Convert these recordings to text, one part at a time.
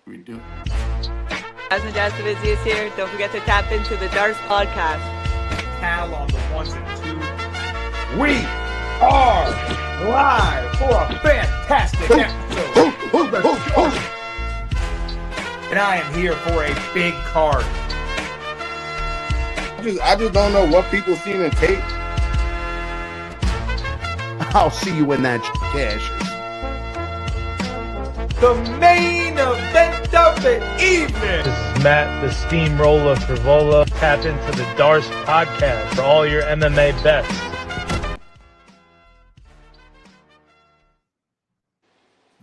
We do. Jasmine Jastovizzi is here. Don't forget to tap into the Darts podcast. Cal on the ones and twos. We are live for a fantastic episode of the show. And I am here for a big card. I just don't know what people seen in tape. I'll see you when that cash. The main event of the evening. This is Matt, the Steamroller Frivola. Tap into the Darts podcast for all your MMA bets.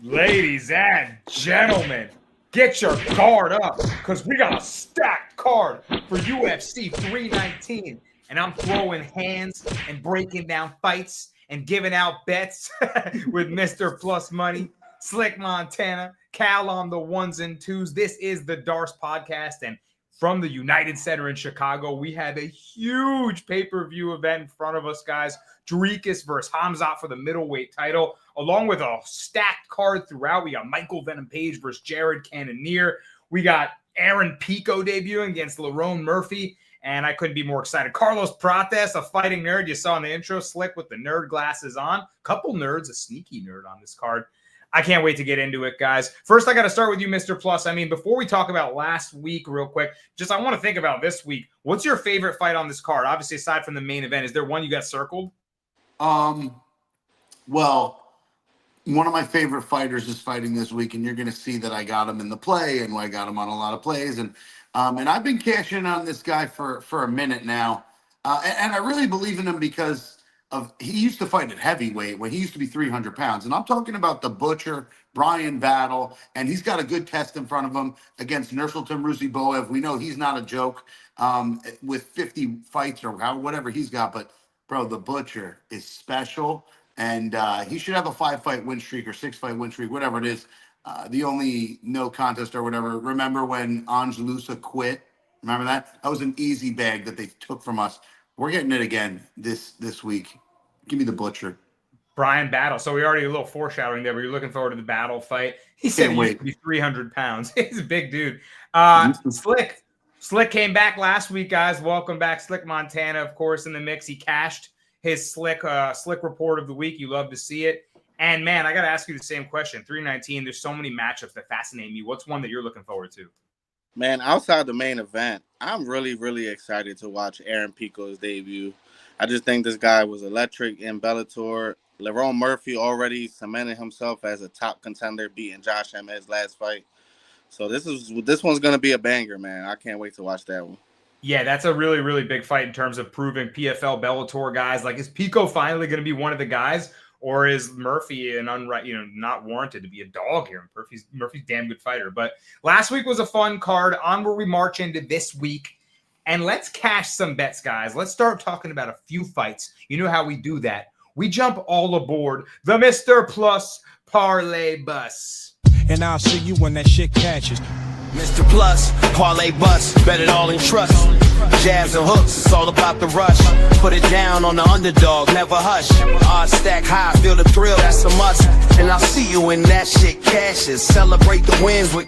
Ladies and gentlemen, get your guard up because we got a stacked card for UFC 319. And I'm throwing hands and breaking down fights and giving out bets with Mr. Plus Money, Slick Montana, Cal on the ones and twos. This is the Darts podcast. And from the United Center in Chicago, we have a huge pay-per-view event in front of us, guys. Jarikas versus Hamzat for the middleweight title, along with a stacked card throughout. We got Michael Venom Page versus Jared Cannonier. We got Aaron Pico debuting against Lerone Murphy. And I couldn't be more excited. Carlos Prates, a fighting nerd. You saw in the intro, Slick with the nerd glasses on. Couple nerds, a sneaky nerd on this card. I can't wait to get into it, guys. First, I got to start with you, Mr. Plus. I mean, before we talk about last week real quick, I want to think about this week. What's your favorite fight on this card? Obviously, aside from the main event, is there one you got circled? Well, one of my favorite fighters is fighting this week, and you're going to see that I got him in the play, and I got him on a lot of plays, and I've been cashing on this guy for a minute now, and I really believe in him because he used to fight at heavyweight when he used to be 300 pounds, and I'm talking about the Butcher, Brian Battle, and he's got a good test in front of him against Nursultan Ruziboev. We know he's not a joke with 50 fights or whatever he's got, but bro, the Butcher is special, and he should have a 5-fight win streak or 6-fight win streak, whatever it is. The only no contest or whatever. Remember when Angelusa quit? Remember that? That was an easy bag that they took from us. We're getting it again this week. Give me the Butcher. Brian Battle. So we already a little foreshadowing there, but you're looking forward to the Battle fight. He said he used to be 300 pounds. He's a big dude. Slick came back last week, guys. Welcome back. Slick Montana, of course, in the mix. He cashed his Slick report of the week. You love to see it. And, man, I got to ask you the same question. 319, there's so many matchups that fascinate me. What's one that you're looking forward to? Man, outside the main event, I'm really, really excited to watch Aaron Pico's debut. I just think this guy was electric in Bellator. Lerone Murphy already cemented himself as a top contender, beating Josh Emmett last fight. So this one's going to be a banger, man. I can't wait to watch that one. Yeah, that's a really, really big fight in terms of proving PFL Bellator guys. Like, is Pico finally going to be one of the guys? Or is Murphy not warranted to be a dog here? Murphy's a damn good fighter. But last week was a fun card. Onward we march into this week. And let's cash some bets, guys. Let's start talking about a few fights. You know how we do that. We jump all aboard the Mr. Plus Parlay bus. And I'll see you when that shit catches. Mr. Plus, Parlay bus, bet it all in trust. Jabs and hooks, it's all about the rush. Put it down on the underdog, never hush. Odds stack high, feel the thrill, that's a must. And I'll see you when that shit cashes. Celebrate the wins with...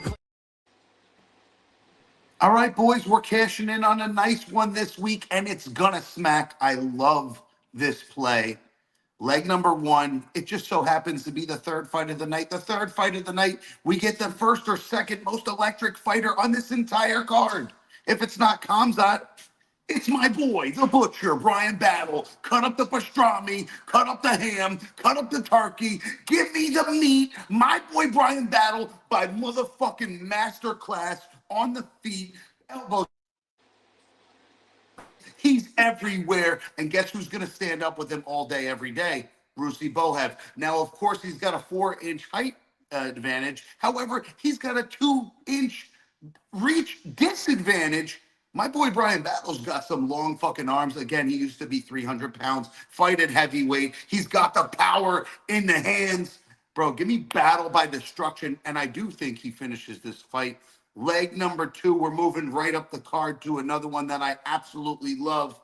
All right, boys, we're cashing in on a nice one this week, and it's gonna smack. I love this play. Leg number one, it just so happens to be the third fight of the night. The third fight of the night, we get the first or second most electric fighter on this entire card. If it's not Hamzat, it's my boy, the Butcher, Brian Battle. Cut up the pastrami, cut up the ham, cut up the turkey. Give me the meat. My boy, Brian Battle, by motherfucking masterclass on the feet, elbows. He's everywhere. And guess who's going to stand up with him all day, every day? Ruziboev. Now, of course, he's got a 4-inch height advantage. However, he's got a 2-inch reach disadvantage. My boy Brian Battle's got some long fucking arms. Again, he used to be 300 pounds, fight at heavyweight. He's got the power in the hands. Bro, give me Battle by destruction. And I do think he finishes this fight. Leg number two, we're moving right up the card to another one that I absolutely love.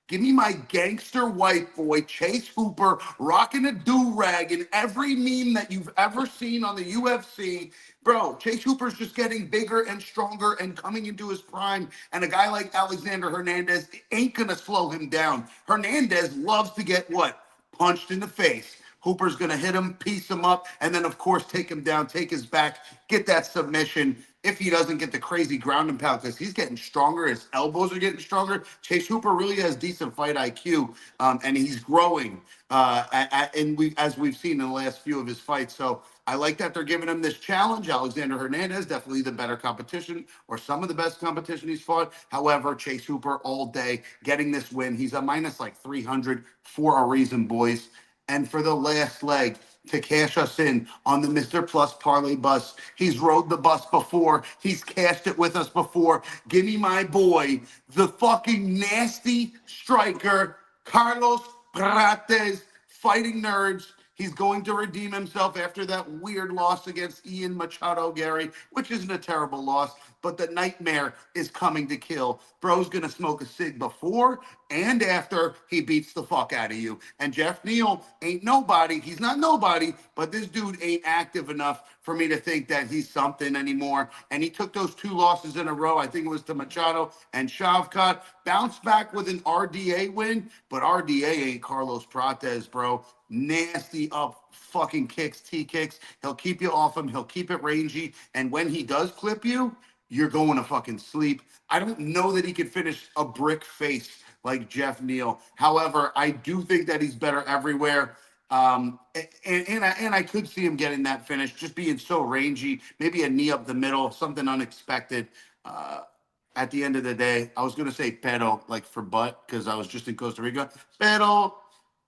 Give me my gangster white boy, Chase Hooper, rocking a do-rag in every meme that you've ever seen on the UFC. Bro, Chase Hooper's just getting bigger and stronger and coming into his prime. And a guy like Alexander Hernandez ain't going to slow him down. Hernandez loves to get what? Punched in the face. Hooper's going to hit him, piece him up, and then, of course, take him down, take his back, get that submission. If he doesn't get the crazy ground and pound, because he's getting stronger, his elbows are getting stronger. Chase Hooper really has decent fight IQ, and he's growing, as we've seen in the last few of his fights. So I like that they're giving him this challenge. Alexander Hernandez, definitely the better competition, or some of the best competition he's fought. However, Chase Hooper all day getting this win. He's a minus like 300 for a reason, boys. And for the last leg, to cash us in on the Mr. Plus Parlay bus. He's rode the bus before. He's cashed it with us before. Give me my boy, the fucking nasty striker, Carlos Prates, Fighting Nerds. He's going to redeem himself after that weird loss against Ian Machado, Gary, which isn't a terrible loss, but the nightmare is coming to kill. Bro's going to smoke a cig before and after he beats the fuck out of you. And Jeff Neal ain't nobody. He's not nobody, but this dude ain't active enough for me to think that he's something anymore. And he took those 2 losses in a row. I think it was to Machado and Shavkat. Bounced back with an RDA win, but RDA ain't Carlos Prates, bro. Nasty up fucking kicks, T kicks. He'll keep you off him. He'll keep it rangy. And when he does clip you, you're going to fucking sleep. I don't know that he could finish a brick face like Jeff Neal. However, I do think that he's better everywhere. And I could see him getting that finish, just being so rangy, maybe a knee up the middle, something unexpected. At the end of the day, I was going to say pero, like for butt, because I was just in Costa Rica. Pero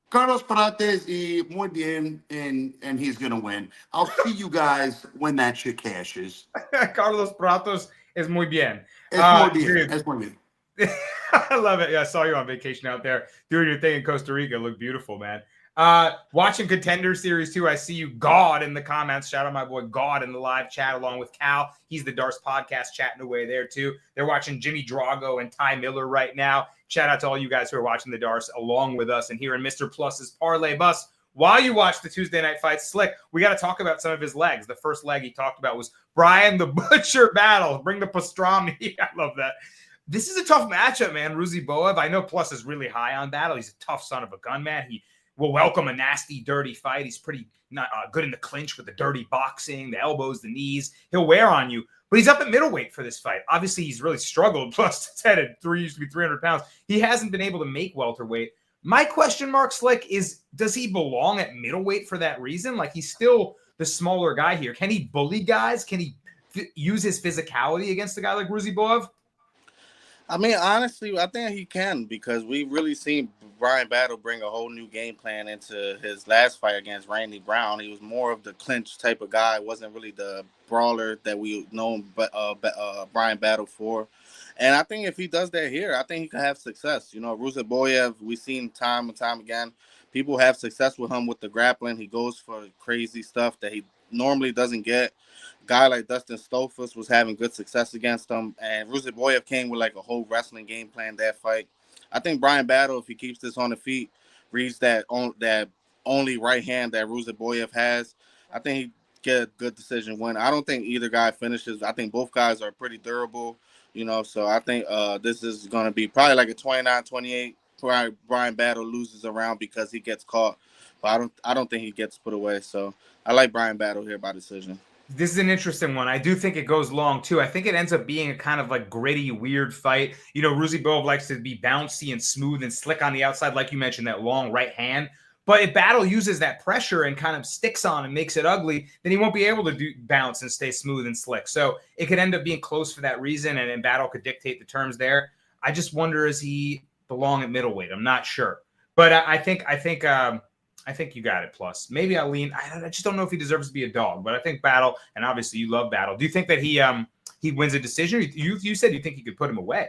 Carlos Prates y muy bien, and he's going to win. I'll see you guys when that shit cashes. Carlos Pratos is muy bien. Es muy bien. Es muy bien. I love it. Yeah, I saw you on vacation out there doing your thing in Costa Rica. It looked beautiful, man. Watching Contender Series 2, I see you, God, in the comments. Shout out my boy God in the live chat along with Cal. He's the Darce podcast chatting away there, too. They're watching Jimmy Drago and Ty Miller right now. Shout out to all you guys who are watching the Darce along with us and here in Mr. Plus's Parlay Bus. While you watch the Tuesday night fight, Slick, we got to talk about some of his legs. The first leg he talked about was Brian the Butcher battle. Bring the pastrami. I love that. This is a tough matchup, man. Ruzi Boev. I know Plus is really high on battle. He's a tough son of a gun, man. He will welcome a nasty, dirty fight. He's pretty not good in the clinch with the dirty boxing, the elbows, the knees. He'll wear on you. But he's up at middleweight for this fight. Obviously, he's really struggled. Plus, it's at used to be 300 pounds. He hasn't been able to make welterweight. My question mark, Slick, is does he belong at middleweight for that reason? Like, he's still the smaller guy here. Can he bully guys? Can he use his physicality against a guy like Ruzi Boev? I mean, honestly, I think he can because we've really seen Brian Battle bring a whole new game plan into his last fight against Randy Brown. He was more of the clinch type of guy. Wasn't really the brawler that we know Brian Battle for. And I think if he does that here, I think he can have success. You know, Ruzi Boev, we've seen time and time again, people have success with him with the grappling. He goes for crazy stuff that he normally doesn't get. Guy like Dustin Stolfus was having good success against him, and Ruzi Boev came with like a whole wrestling game plan that fight. I think Brian Battle, if he keeps this on the feet, reads that only right hand that Ruzi Boev has, I think he get a good decision win. I don't think either guy finishes. I think both guys are pretty durable, you know, so I think this is going to be probably like a 29-28. Probably Brian Battle loses around because he gets caught, but I don't think he gets put away. So I like Brian Battle here by decision. This is an interesting one. I do think it goes long, too. I think it ends up being a kind of like gritty, weird fight. You know, Ruzi Boev likes to be bouncy and smooth and slick on the outside, like you mentioned, that long right hand. But if Battle uses that pressure and kind of sticks on and makes it ugly, then he won't be able to bounce and stay smooth and slick. So it could end up being close for that reason, and then Battle could dictate the terms there. I just wonder, does he belong at middleweight? I'm not sure. But I think you got it, Plus. Maybe I'll lean. I just don't know if he deserves to be a dog, but I think Battle, and obviously you love Battle. Do you think that he wins a decision? You said you think he could put him away.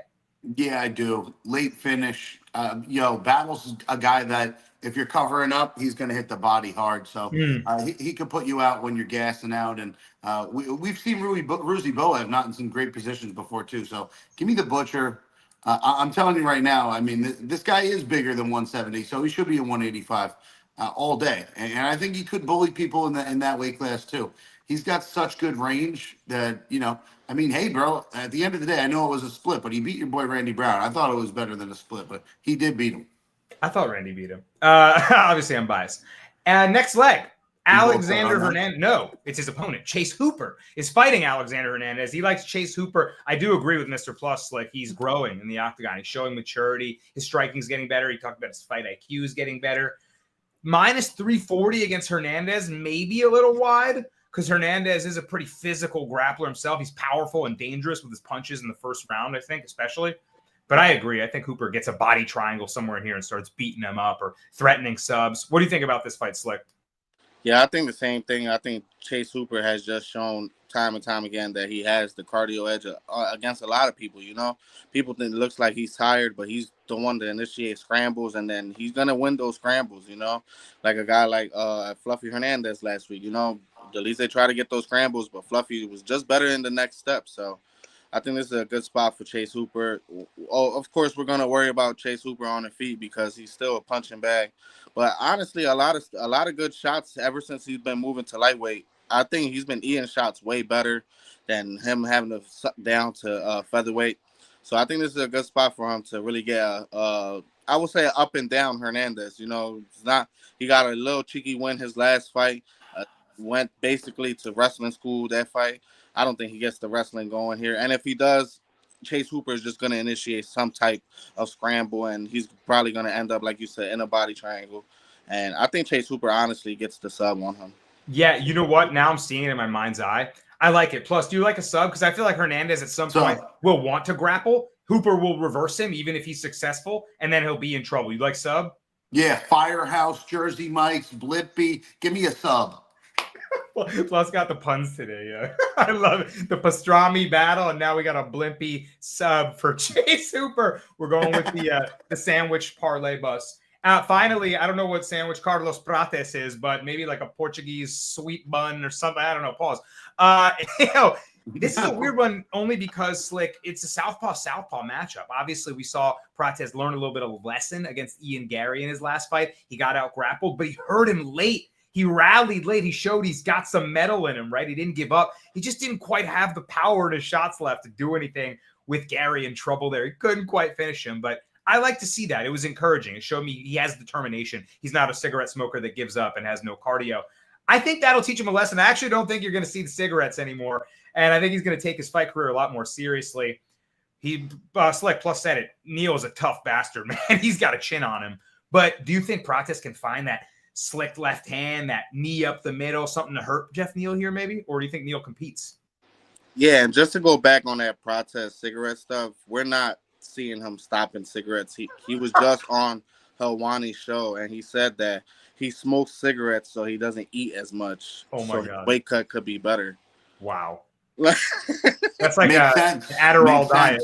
Yeah, I do. Late finish. Battle's a guy that if you're covering up, he's going to hit the body hard. So he could put you out when you're gassing out. And we've seen Ruzi Boev not in some great positions before, too. So give me the Butcher. I'm telling you right now, I mean, this guy is bigger than 170, so he should be in 185 all day. And I think he could bully people in that weight class too. He's got such good range that, I mean, hey, bro, at the end of the day, I know it was a split, but he beat your boy Randy Brown. I thought it was better than a split, but he did beat him. I thought Randy beat him. Obviously, I'm biased. And next leg, Alexander Hernandez. No, it's his opponent. Chase Hooper is fighting Alexander Hernandez. He likes Chase Hooper. I do agree with Mr. Plus. Like, he's growing in the octagon. He's showing maturity. His striking's getting better. He talked about his fight IQ is getting better. Minus 340 against Hernandez, maybe a little wide, because Hernandez is a pretty physical grappler himself. He's powerful and dangerous with his punches in the first round, I think, especially. But I agree. I think Hooper gets a body triangle somewhere in here and starts beating them up or threatening subs. What do you think about this fight, Slick? Yeah, I think the same thing. I think Chase Hooper has just shown time and time again that he has the cardio edge against a lot of people, People think it looks like he's tired, but he's the one that initiates scrambles, and then he's going to win those scrambles, Like a guy like Fluffy Hernandez last week, At least they try to get those scrambles, but Fluffy was just better in the next step, so I think this is a good spot for Chase Hooper. Oh, of course, we're going to worry about Chase Hooper on the feet because he's still a punching bag. But honestly, a lot of good shots ever since he's been moving to lightweight. I think he's been eating shots way better than him having to suck down to featherweight. So I think this is a good spot for him to really get I would say up and down Hernandez. It's not, he got a little cheeky win his last fight. Went basically to wrestling school that fight. I don't think he gets the wrestling going here. And if he does, Chase Hooper is just going to initiate some type of scramble, and he's probably going to end up, like you said, in a body triangle. And I think Chase Hooper honestly gets the sub on him. Yeah, you know what? Now I'm seeing it in my mind's eye. I like it. Plus, do you like a sub? Because I feel like Hernandez at some point will want to grapple. Hooper will reverse him even if he's successful, and then he'll be in trouble. You like sub? Yeah, Firehouse, Jersey Mike's, Blippy. Give me a sub. Plus got the puns today. Yeah, I love it. The pastrami battle, and now we got a blimpy sub for Chase Hooper. We're going with the sandwich parlay bus. Finally, I don't know what sandwich Carlos Prates is, but maybe like a Portuguese sweet bun or something. I don't know. Pause. This is a weird one only because, Slick, it's a southpaw matchup. Obviously, we saw Prates learn a little bit of a lesson against Ian Gary in his last fight. He got out grappled, but he hurt him late. He rallied late. He showed he's got some metal in him, right? He didn't give up. He just didn't quite have the power in his shots left to do anything with Gary in trouble there. He couldn't quite finish him, but I like to see that. It was encouraging. It showed me he has determination. He's not a cigarette smoker that gives up and has no cardio. I think that'll teach him a lesson. I actually don't think you're going to see the cigarettes anymore, and I think he's going to take his fight career a lot more seriously. Slick Plus said it. Neil's a tough bastard, man. He's got a chin on him. But do you think Prates can find that slick left hand, that knee up the middle, something to hurt Jeff Neal here maybe? Or do you think Neal competes? Yeah, and just to go back on that Prates cigarette stuff, we're not seeing him stopping cigarettes. He was just on Helwani's show, and he said that he smokes cigarettes so he doesn't eat as much. Oh, my God. His weight cut could be better. Wow. That's like an Adderall diet.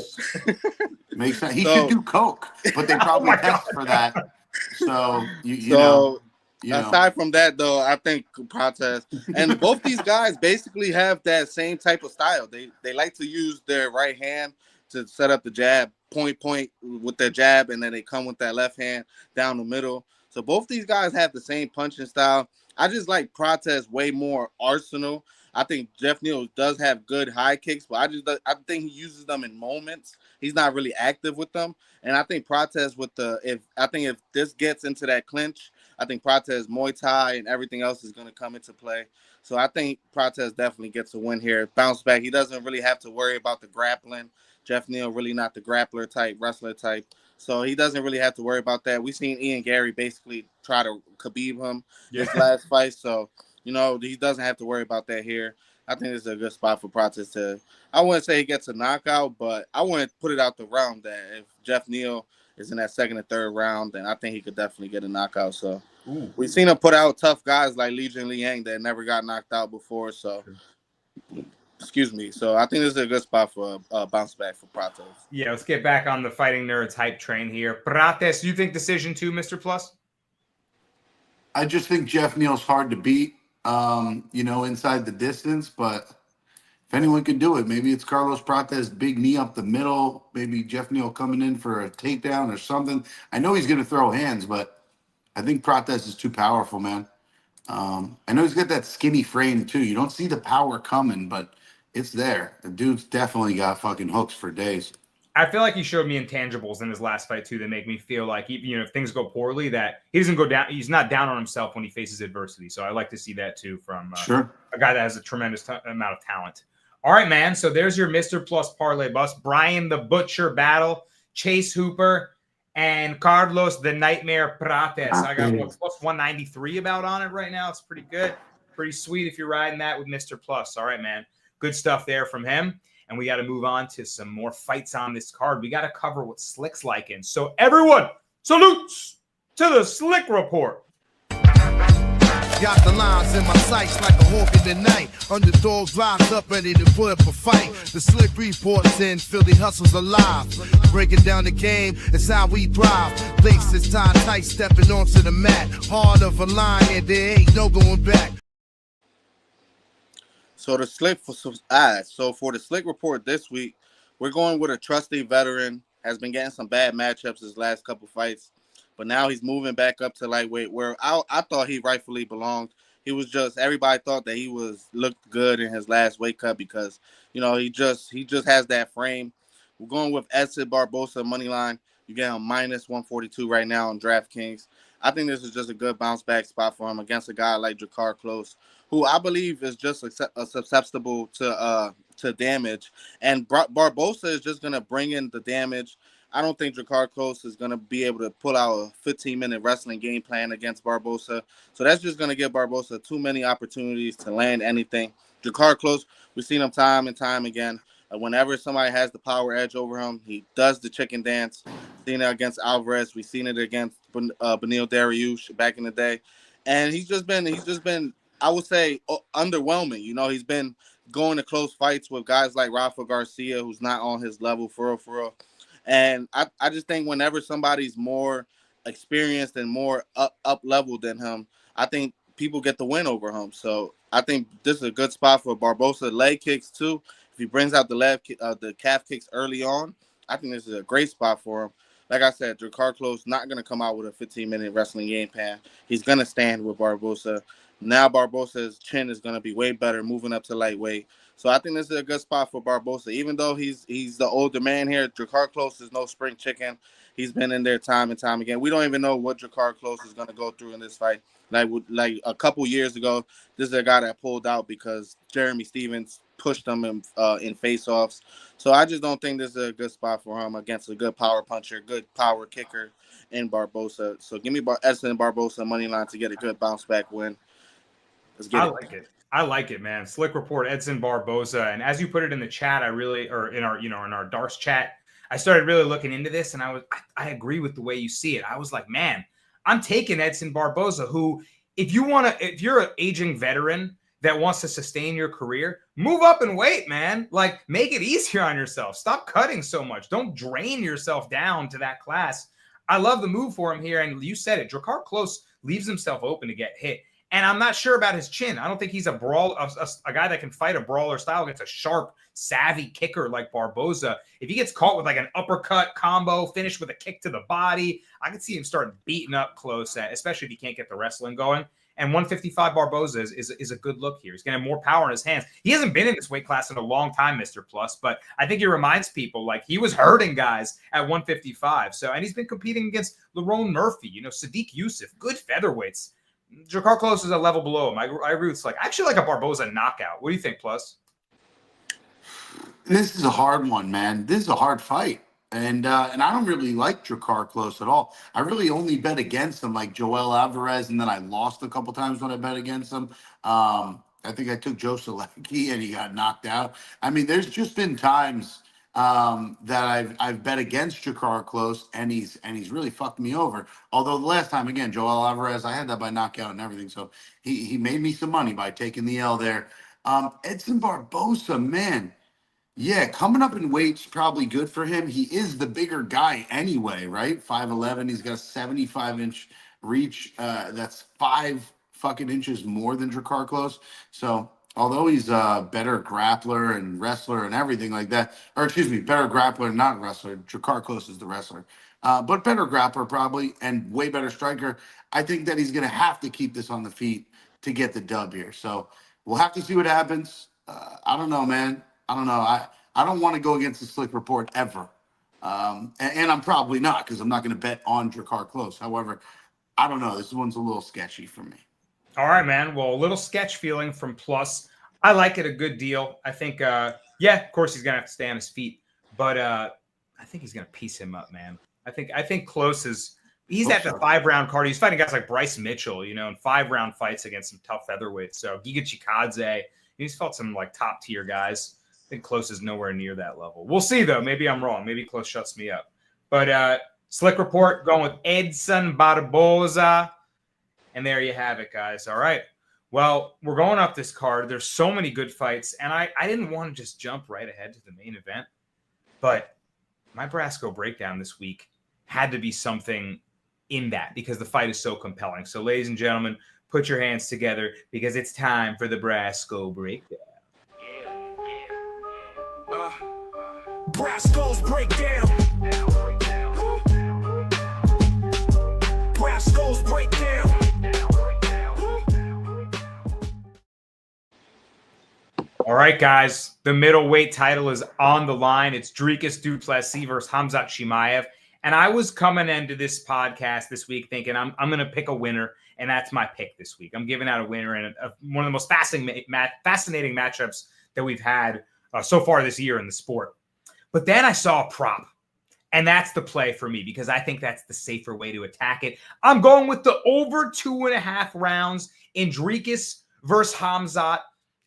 Makes sense. He should do coke, but they probably test for that. So, you know. Aside from that, though, I think Prates and both these guys basically have that same type of style. They like to use their right hand to set up the jab, point with their jab, and then they come with that left hand down the middle. So both these guys have the same punching style. I just like Prates way more arsenal. I think Jeff Neal does have good high kicks, but I think he uses them in moments. He's not really active with them. And I think Prates if this gets into that clinch, I think Prates Muay Thai and everything else is going to come into play. So I think Prates definitely gets a win here. Bounce back. He doesn't really have to worry about the grappling. Jeff Neal really not the grappler type, wrestler type. So he doesn't really have to worry about that. We've seen Ian Gary basically try to Khabib him his last fight. So, he doesn't have to worry about that here. I think this is a good spot for Prates to, I wouldn't say he gets a knockout, but I wouldn't put it out the realm that if Jeff Neal is in that second and third round, then I think he could definitely get a knockout. So we've seen him put out tough guys like Li Jingliang that never got knocked out before. So, excuse me. So I think this is a good spot for a bounce back for Prates. Yeah, let's get back on the Fighting Nerds hype train here. Prates, you think decision 2, Mr. Plus? I just think Jeff Neal's hard to beat, inside the distance, but if anyone could do it, maybe it's Carlos Prates, big knee up the middle. Maybe Jeff Neal coming in for a takedown or something. I know he's going to throw hands, but I think Prates is too powerful, man. I know he's got that skinny frame too. You don't see the power coming, but it's there. The dude's definitely got fucking hooks for days. I feel like he showed me intangibles in his last fight too that make me feel like, if things go poorly, that he doesn't go down. He's not down on himself when he faces adversity. So I like to see that too from Sure. a guy that has a tremendous amount of talent. All right, man. So there's your Mr. Plus parlay bust. Brian the Butcher battle, Chase Hooper, and Carlos the Nightmare Prates. I got plus 193 about on it right now. It's pretty good. Pretty sweet if you're riding that with Mr. Plus. All right, man. Good stuff there from him. And we got to move on to some more fights on this card. We got to cover what Slick's like in. So everyone, salutes to the Slick Report. Got the lines in my sights like a hawk in the night. Underdogs rise up ready to put up a fight. The Slick Report's in, Philly hustles alive. Breaking down the game, it's how we thrive. Laces tied tight, stepping onto the mat. Hard of a line and there ain't no going back. So for the Slick Report this week, we're going with a trusty veteran. Has been getting some bad matchups his last couple fights, but now he's moving back up to lightweight, where I thought he rightfully belonged. He was just, everybody thought that he looked good in his last weight cut because he just has that frame. We're going with Edson Barbosa money line. You get him minus 142 right now on DraftKings. I think this is just a good bounce back spot for him against a guy like Drakkar Klose, who I believe is just susceptible to damage. And Barbosa is just going to bring in the damage. I don't think Drakkar Klose is going to be able to pull out a 15-minute wrestling game plan against Barbosa. So that's just going to give Barbosa too many opportunities to land anything. Drakkar Klose, we've seen him time and time again. Whenever somebody has the power edge over him, he does the chicken dance. Seen it against Alvarez. We've seen it against Beneil Dariush back in the day. And he's just been, I would say, underwhelming. He's been going to close fights with guys like Rafa Garcia, who's not on his level for real. And I just think whenever somebody's more experienced and more up level than him, I think people get the win over him. So I think this is a good spot for Barbosa. Leg kicks too. If he brings out the calf kicks early on, I think this is a great spot for him. Like I said, Drakkar Klose not going to come out with a 15-minute wrestling game plan. He's going to stand with Barbosa. Now Barbosa's chin is going to be way better, moving up to lightweight. So I think this is a good spot for Barbosa. Even though he's the older man here, Drakkar Klose is no spring chicken. He's been in there time and time again. We don't even know what Drakkar Klose is going to go through in this fight. Like a couple years ago, this is a guy that pulled out because Jeremy Stevens pushed him in face-offs. So I just don't think this is a good spot for him against a good power puncher, good power kicker in Barbosa. So give me Edson Barbosa money line to get a good bounce back win. Let's get it. I like it, man. Slick Report, Edson Barbosa. And as you put it in the chat, in our Darce chat, I started really looking into this, and I agree with the way you see it. I was like, man, I'm taking Edson Barbosa, who, if you're an aging veteran that wants to sustain your career, move up and weight, man. Like, make it easier on yourself. Stop cutting so much. Don't drain yourself down to that class. I love the move for him here. And you said it. Drakkar Klose leaves himself open to get hit. And I'm not sure about his chin. I don't think he's a guy that can fight a brawler style against a sharp, savvy kicker like Barbosa. If he gets caught with like an uppercut combo, finished with a kick to the body, I could see him start beating up Klose, especially if he can't get the wrestling going. And 155 Barbosa is a good look here. He's going to have more power in his hands. He hasn't been in this weight class in a long time, Mr. Plus, but I think he reminds people like he was hurting guys at 155. So, and he's been competing against Lerone Murphy, Sadiq Youssef, good featherweights. Drakkar Klose is a level below him. I agree with I actually like a Barbosa knockout. What do you think, Plus? This is a hard one, man. This is a hard fight. And I don't really like Drakkar Klose at all. I really only bet against him like Joel Alvarez, and then I lost a couple times when I bet against him. I think I took Joe Solecki and he got knocked out. I mean, there's just been times that I've bet against Drakkar Klose, and he's really fucked me over. Although the last time, again, Joel Alvarez, I had that by knockout and everything, so he made me some money by taking the L there. Edson Barbosa, man, yeah, coming up in weight's probably good for him. He is the bigger guy anyway, right? 5'11", he's got a 75-inch reach. That's 5 fucking inches more than Drakkar Klose. So although he's a better grappler and wrestler and everything like that, or excuse me, better grappler, not wrestler. Jakar Close is the wrestler, but better grappler probably and way better striker. I think that he's going to have to keep this on the feet to get the dub here. So we'll have to see what happens. I don't know, man. I don't know. I don't want to go against the Slick Report ever. And I'm probably not because I'm not going to bet on Jakar Close. However, I don't know. This one's a little sketchy for me. All right, man. Well, a little sketch feeling from Plus. I like it a good deal. I think, yeah, of course he's going to have to stay on his feet. But I think he's going to piece him up, man. I think Close is – he's at the 5-round card. He's fighting guys like Bryce Mitchell, in 5-round fights against some tough featherweights. So Giga Chikadze, he's fought some, top-tier guys. I think Close is nowhere near that level. We'll see, though. Maybe I'm wrong. Maybe Close shuts me up. But Slick Report going with Edson Barboza. And there you have it, guys. All right. Well, we're going up this card. There's so many good fights. And I didn't want to just jump right ahead to the main event. But my Brasco breakdown this week had to be something in that because the fight is so compelling. So, ladies and gentlemen, put your hands together because it's time for the Brasco breakdown. Brasco's breakdown. Brasco's breakdown. All right, guys. The middleweight title is on the line. It's Dricus du Plessis versus Khamzat Chimaev. And I was coming into this podcast this week thinking I'm going to pick a winner, and that's my pick this week. I'm giving out a winner in one of the most fascinating matchups that we've had so far this year in the sport. But then I saw a prop, and that's the play for me because I think that's the safer way to attack it. I'm going with the over 2.5 rounds in Dricus versus Khamzat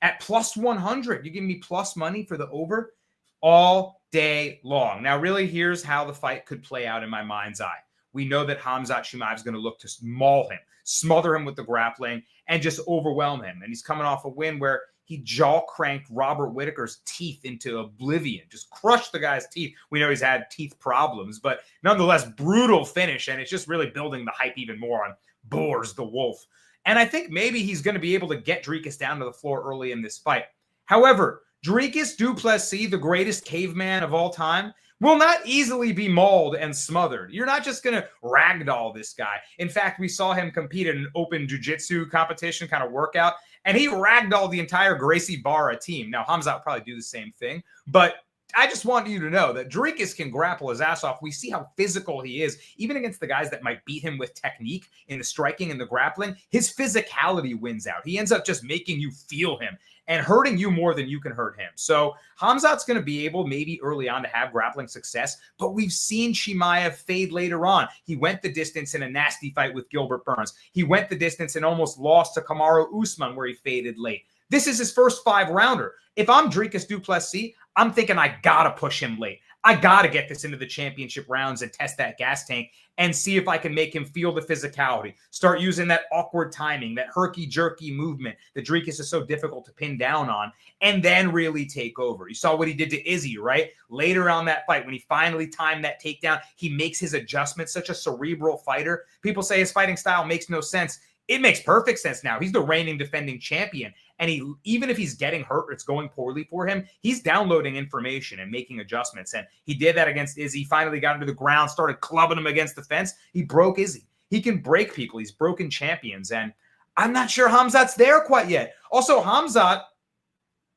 at plus 100. You give me plus money for the over all day long. Now, really, here's how the fight could play out in my mind's eye. We know that Khamzat Chimaev is going to look to maul him, smother him with the grappling, and just overwhelm him. And he's coming off a win where he jaw-cranked Robert Whittaker's teeth into oblivion, just crushed the guy's teeth. We know he's had teeth problems, but nonetheless, brutal finish, and it's just really building the hype even more on Boers the Wolf. And I think maybe he's going to be able to get Dricus down to the floor early in this fight. However, Dricus du Plessis, the greatest caveman of all time, will not easily be mauled and smothered. You're not just going to ragdoll this guy. In fact, we saw him compete in an open jiu-jitsu competition kind of workout, and he ragdolled the entire Gracie Barra team. Now, Khamzat will probably do the same thing, but I just want you to know that Dricus can grapple his ass off. We see how physical he is, even against the guys that might beat him with technique in the striking and the grappling. His physicality wins out. He ends up just making you feel him and hurting you more than you can hurt him. So Khamzat's going to be able maybe early on to have grappling success, but we've seen Chimaev fade later on. He went the distance in a nasty fight with Gilbert Burns. He went the distance and almost lost to Kamaru Usman where he faded late. This is his first 5-rounder. If I'm Dricus du Plessis, I'm thinking I got to push him late. I got to get this into the championship rounds and test that gas tank and see if I can make him feel the physicality. Start using that awkward timing, that herky-jerky movement that Dricus is so difficult to pin down on, and then really take over. You saw what he did to Izzy, right? Later on that fight, when he finally timed that takedown, he makes his adjustments. Such a cerebral fighter. People say his fighting style makes no sense. It makes perfect sense now. He's the reigning defending champion. And even if he's getting hurt or it's going poorly for him, he's downloading information and making adjustments. And he did that against Izzy, finally got him to the ground, started clubbing him against the fence. He broke Izzy. He can break people. He's broken champions. And I'm not sure Khamzat's there quite yet. Also, Khamzat,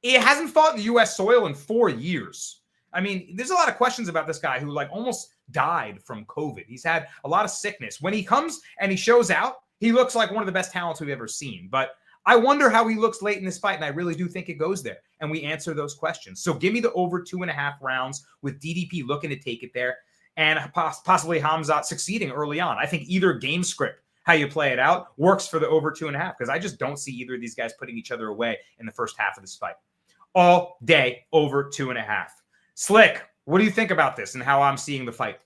he hasn't fought in the U.S. soil in 4 years. I mean, there's a lot of questions about this guy who almost died from COVID. He's had a lot of sickness. When he comes and he shows out, he looks like one of the best talents we've ever seen. But I wonder how he looks late in this fight, and I really do think it goes there. And we answer those questions. So give me the over 2.5 rounds with DDP looking to take it there and possibly Khamzat succeeding early on. I think either game script, how you play it out, works for the over 2.5 because I just don't see either of these guys putting each other away in the first half of this fight. All day over 2.5. Slick, what do you think about this and how I'm seeing the fight?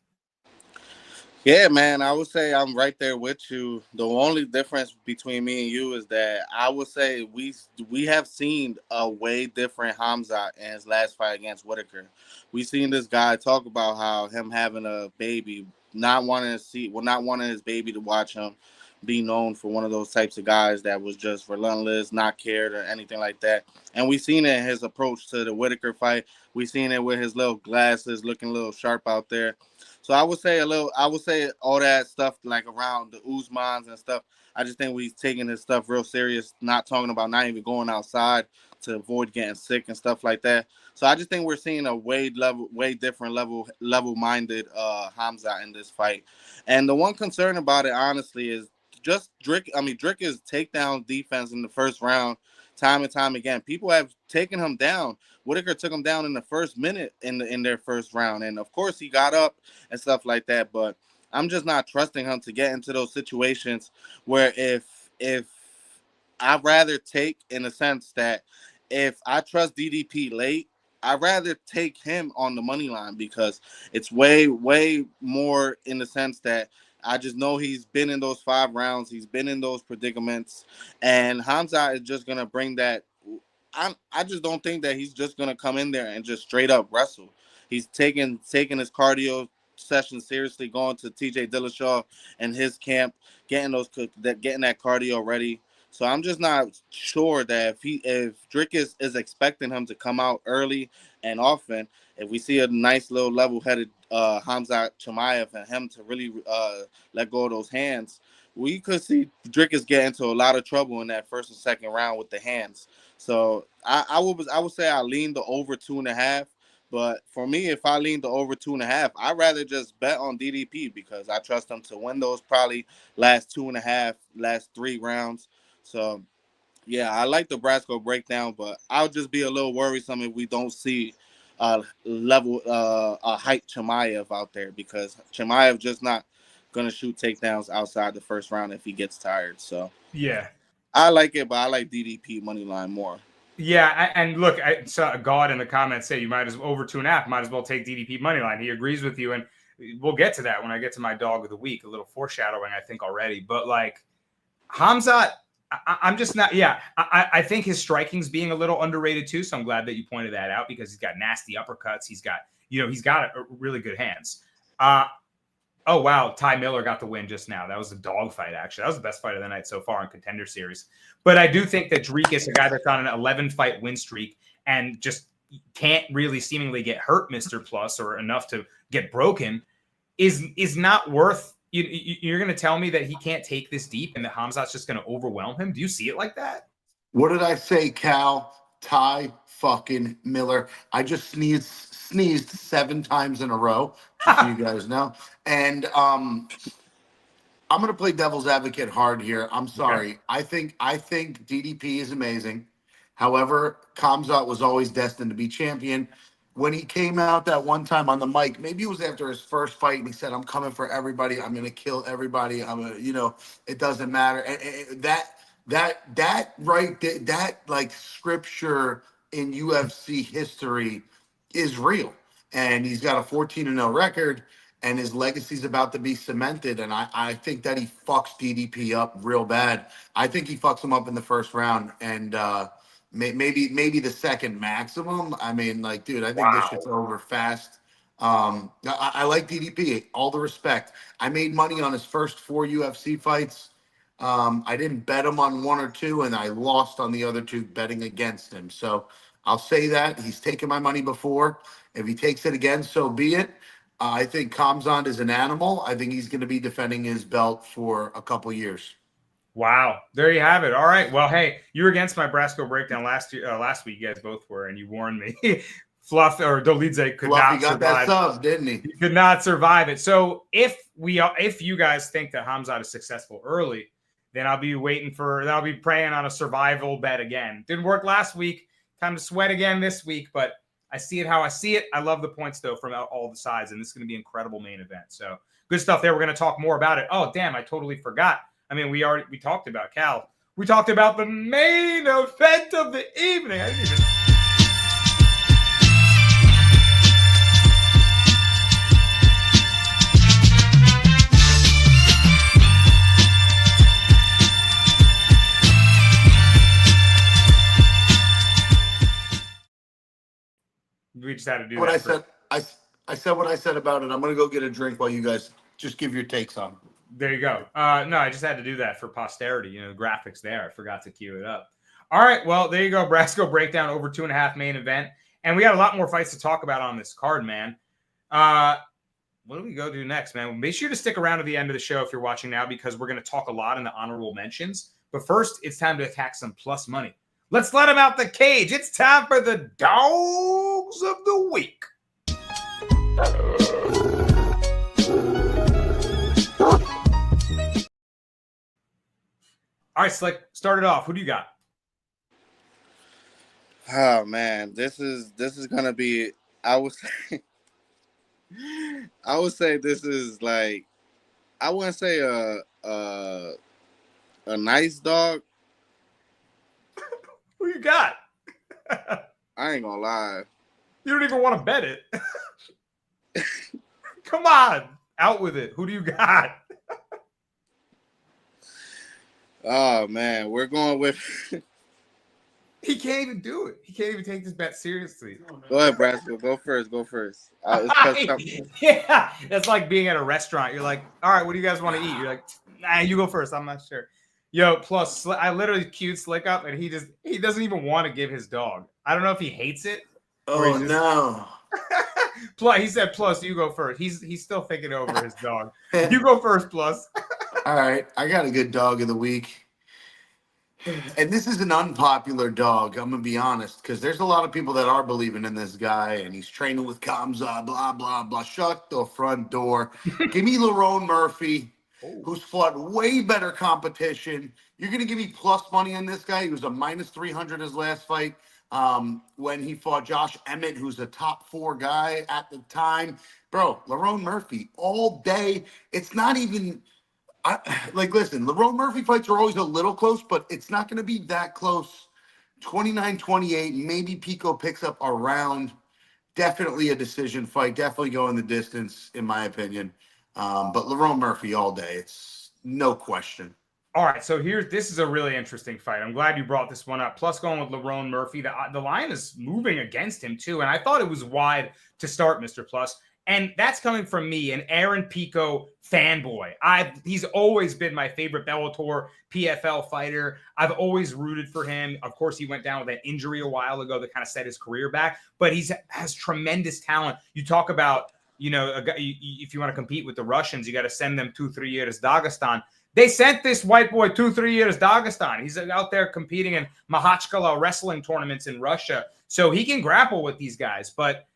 Yeah, man, I would say I'm right there with you. The only difference between me and you is that I would say we have seen a way different Khamzat in his last fight against Whittaker. We've seen this guy talk about how him having a baby, not wanting his baby to watch him, be known for one of those types of guys that was just relentless, not cared or anything like that. And we seen it in his approach to the Whitaker fight. We seen it with his little glasses, looking a little sharp out there. So I would say all that stuff like around the Usmans and stuff. I just think we're taking this stuff real serious, not talking about not even going outside to avoid getting sick and stuff like that. So I just think we're seeing a way different level-minded Hamza in this fight. And the one concern about it, honestly, is just Drick. I mean, Drick's takedown defense in the first round, time and time again. People have taken him down. Whitaker took him down in the first minute in their first round, and of course he got up and stuff like that. But I'm just not trusting him to get into those situations where if I'd rather take, in a sense that if I trust DDP late, I'd rather take him on the money line because it's way more in the sense that I just know he's been in those 5 rounds. He's been in those predicaments. And Hamza is just going to bring that. I just don't think that he's just going to come in there and just straight up wrestle. He's taking his cardio session seriously, going to TJ Dillashaw and his camp, getting that cardio ready. So I'm just not sure that if Drick is expecting him to come out early and often, if we see a nice little level-headed Hamza Chimaev and him to really let go of those hands, we could see Drick is getting into a lot of trouble in that first and second round with the hands. So I would say I lean the over 2.5. But for me, if I lean the over 2.5, I'd rather just bet on DDP because I trust him to win those probably last 2.5, last 3 rounds. So, yeah, I like the Brasco breakdown, but I'll just be a little worrisome if we don't see a height Chimaev out there because Chimaev just not going to shoot takedowns outside the first round if he gets tired. So, Yeah. I like it, but I like DDP money line more. Yeah, and look, I saw God in the comments say you might as well over 2.5, might as well take DDP money line. He agrees with you, and we'll get to that when I get to my dog of the week. A little foreshadowing, I think, already. But like Hamza, I'm just not. Yeah, I think his striking's being a little underrated too. So I'm glad that you pointed that out because he's got nasty uppercuts. He's got really good hands. Oh, wow. Ty Miller got the win just now. That was a dog fight, actually. That was the best fight of the night so far in Contender Series. But I do think that Dreek is a guy that's on an 11-fight win streak and just can't really seemingly get hurt, Mr. Plus, or enough to get broken, is not worth – you're going to tell me that he can't take this deep and that Hamzat's just going to overwhelm him? Do you see it like that? What did I say, Cal? Ty fucking Miller. I just sneezed 7 times in a row, just so you guys know. And I'm gonna play devil's advocate hard here. I'm sorry. Okay. I think DDP is amazing. However, Khamzat was always destined to be champion. When he came out that one time on the mic, maybe it was after his first fight, and he said, "I'm coming for everybody. I'm gonna kill everybody. It doesn't matter." And that like scripture in UFC history is real. And he's got a 14-0 record, and his legacy's about to be cemented. And I think that he fucks DDP up real bad. I think he fucks him up in the first round, and maybe the second maximum. I mean, like, dude, I think this shit's over fast. I like DDP. All the respect. I made money on his first 4 UFC fights. I didn't bet him on 1 or 2, and I lost on the other 2 betting against him. So I'll say that. He's taken my money before. If he takes it again, so be it. I think Khamzat is an animal. I think he's going to be defending his belt for a couple years. Wow. There you have it. All right. Well, hey, you were against my Brasco breakdown last week. You guys both were, and you warned me. Fluff or Dolidze could not got survive. That sub, didn't he? He could not survive it. So if you guys think that Khamzat is successful early, then I'll be praying on a survival bet again. Didn't work last week. Time to sweat again this week, but I see it how I see it. I love the points, though, from all the sides, and this is going to be an incredible main event. So good stuff there. We're going to talk more about it. Oh, damn, I totally forgot. I mean, we talked about Cal. We talked about the main event of the evening. I didn't even... We just had to do what that. I said what I said about it. I'm going to go get a drink while you guys just give your takes on it. There you go. No, I just had to do that for posterity. You know, the graphics there. I forgot to cue it up. All right, well, there you go. Brasco breakdown over 2.5 main event. And we got a lot more fights to talk about on this card, man. What do we go do next, man? Make sure to stick around to the end of the show if you're watching now, because we're going to talk a lot in the honorable mentions. But first, it's time to attack some plus money. Let's let them out the cage. It's time for the Dogs of the Week. All right, Slick, start it off. Who do you got? Oh man, this is gonna be. I would say this is like, I wouldn't say a nice dog. Who you got? I ain't gonna lie. You don't even want to bet it. Come on, out with it. Who do you got? Oh man, we're going with. He can't even do it. He can't even take this bet seriously. Go ahead, Brasco. Go first. Yeah, that's like being at a restaurant. You're like, all right, what do you guys want to eat? You're like, nah, you go first. I'm not sure. Yo, plus, I literally queued Slick up, and he doesn't even want to give his dog. I don't know if he hates it. Oh, no. Plus, he said, plus, you go first. He's still thinking over his dog. You go first, plus. All right, I got a good dog of the week. And this is an unpopular dog, I'm going to be honest, because there's a lot of people that are believing in this guy, and he's training with Kamza, blah, blah, blah. Shut the front door. Give me Lerone Murphy, who's fought way better competition. You're going to give me plus money on this guy. He was a minus 300 his last fight when he fought Josh Emmett, who's a top 4 guy at the time. Bro, Lerone Murphy all day. It's not even... listen, Lerone Murphy fights are always a little close, but it's not going to be that close. 29-28, maybe Pico picks up a round. Definitely a decision fight. Definitely going the distance, in my opinion. But Lerone Murphy all day. It's no question. All right, so this is a really interesting fight. I'm glad you brought this one up. Plus, going with Lerone Murphy, the line is moving against him, too. And I thought it was wide to start, Mr. Plus. And that's coming from me, an Aaron Pico fanboy. He's always been my favorite Bellator PFL fighter. I've always rooted for him. Of course, he went down with that injury a while ago that kind of set his career back. But he has tremendous talent. You talk about, if you want to compete with the Russians, you got to send them 2-3 years Dagestan. They sent this white boy 2-3 years Dagestan. He's out there competing in Makhachkala wrestling tournaments in Russia. So he can grapple with these guys. But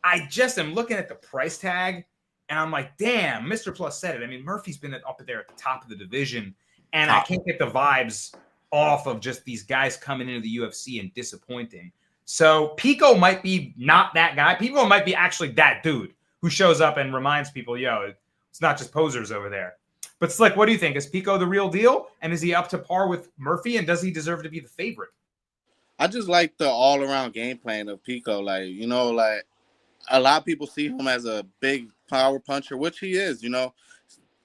I just am looking at the price tag, and I'm like, damn, Mr. Plus said it. I mean, Murphy's been up there at the top of the division, and I can't get the vibes off of just these guys coming into the UFC and disappointing. So Pico might be not that guy. Pico might be actually that dude who shows up and reminds people, yo, it's not just posers over there. But Slick, what do you think? Is Pico the real deal? And is he up to par with Murphy? And does he deserve to be the favorite? I just like the all-around game plan of Pico. A lot of people see him as a big power puncher, which he is,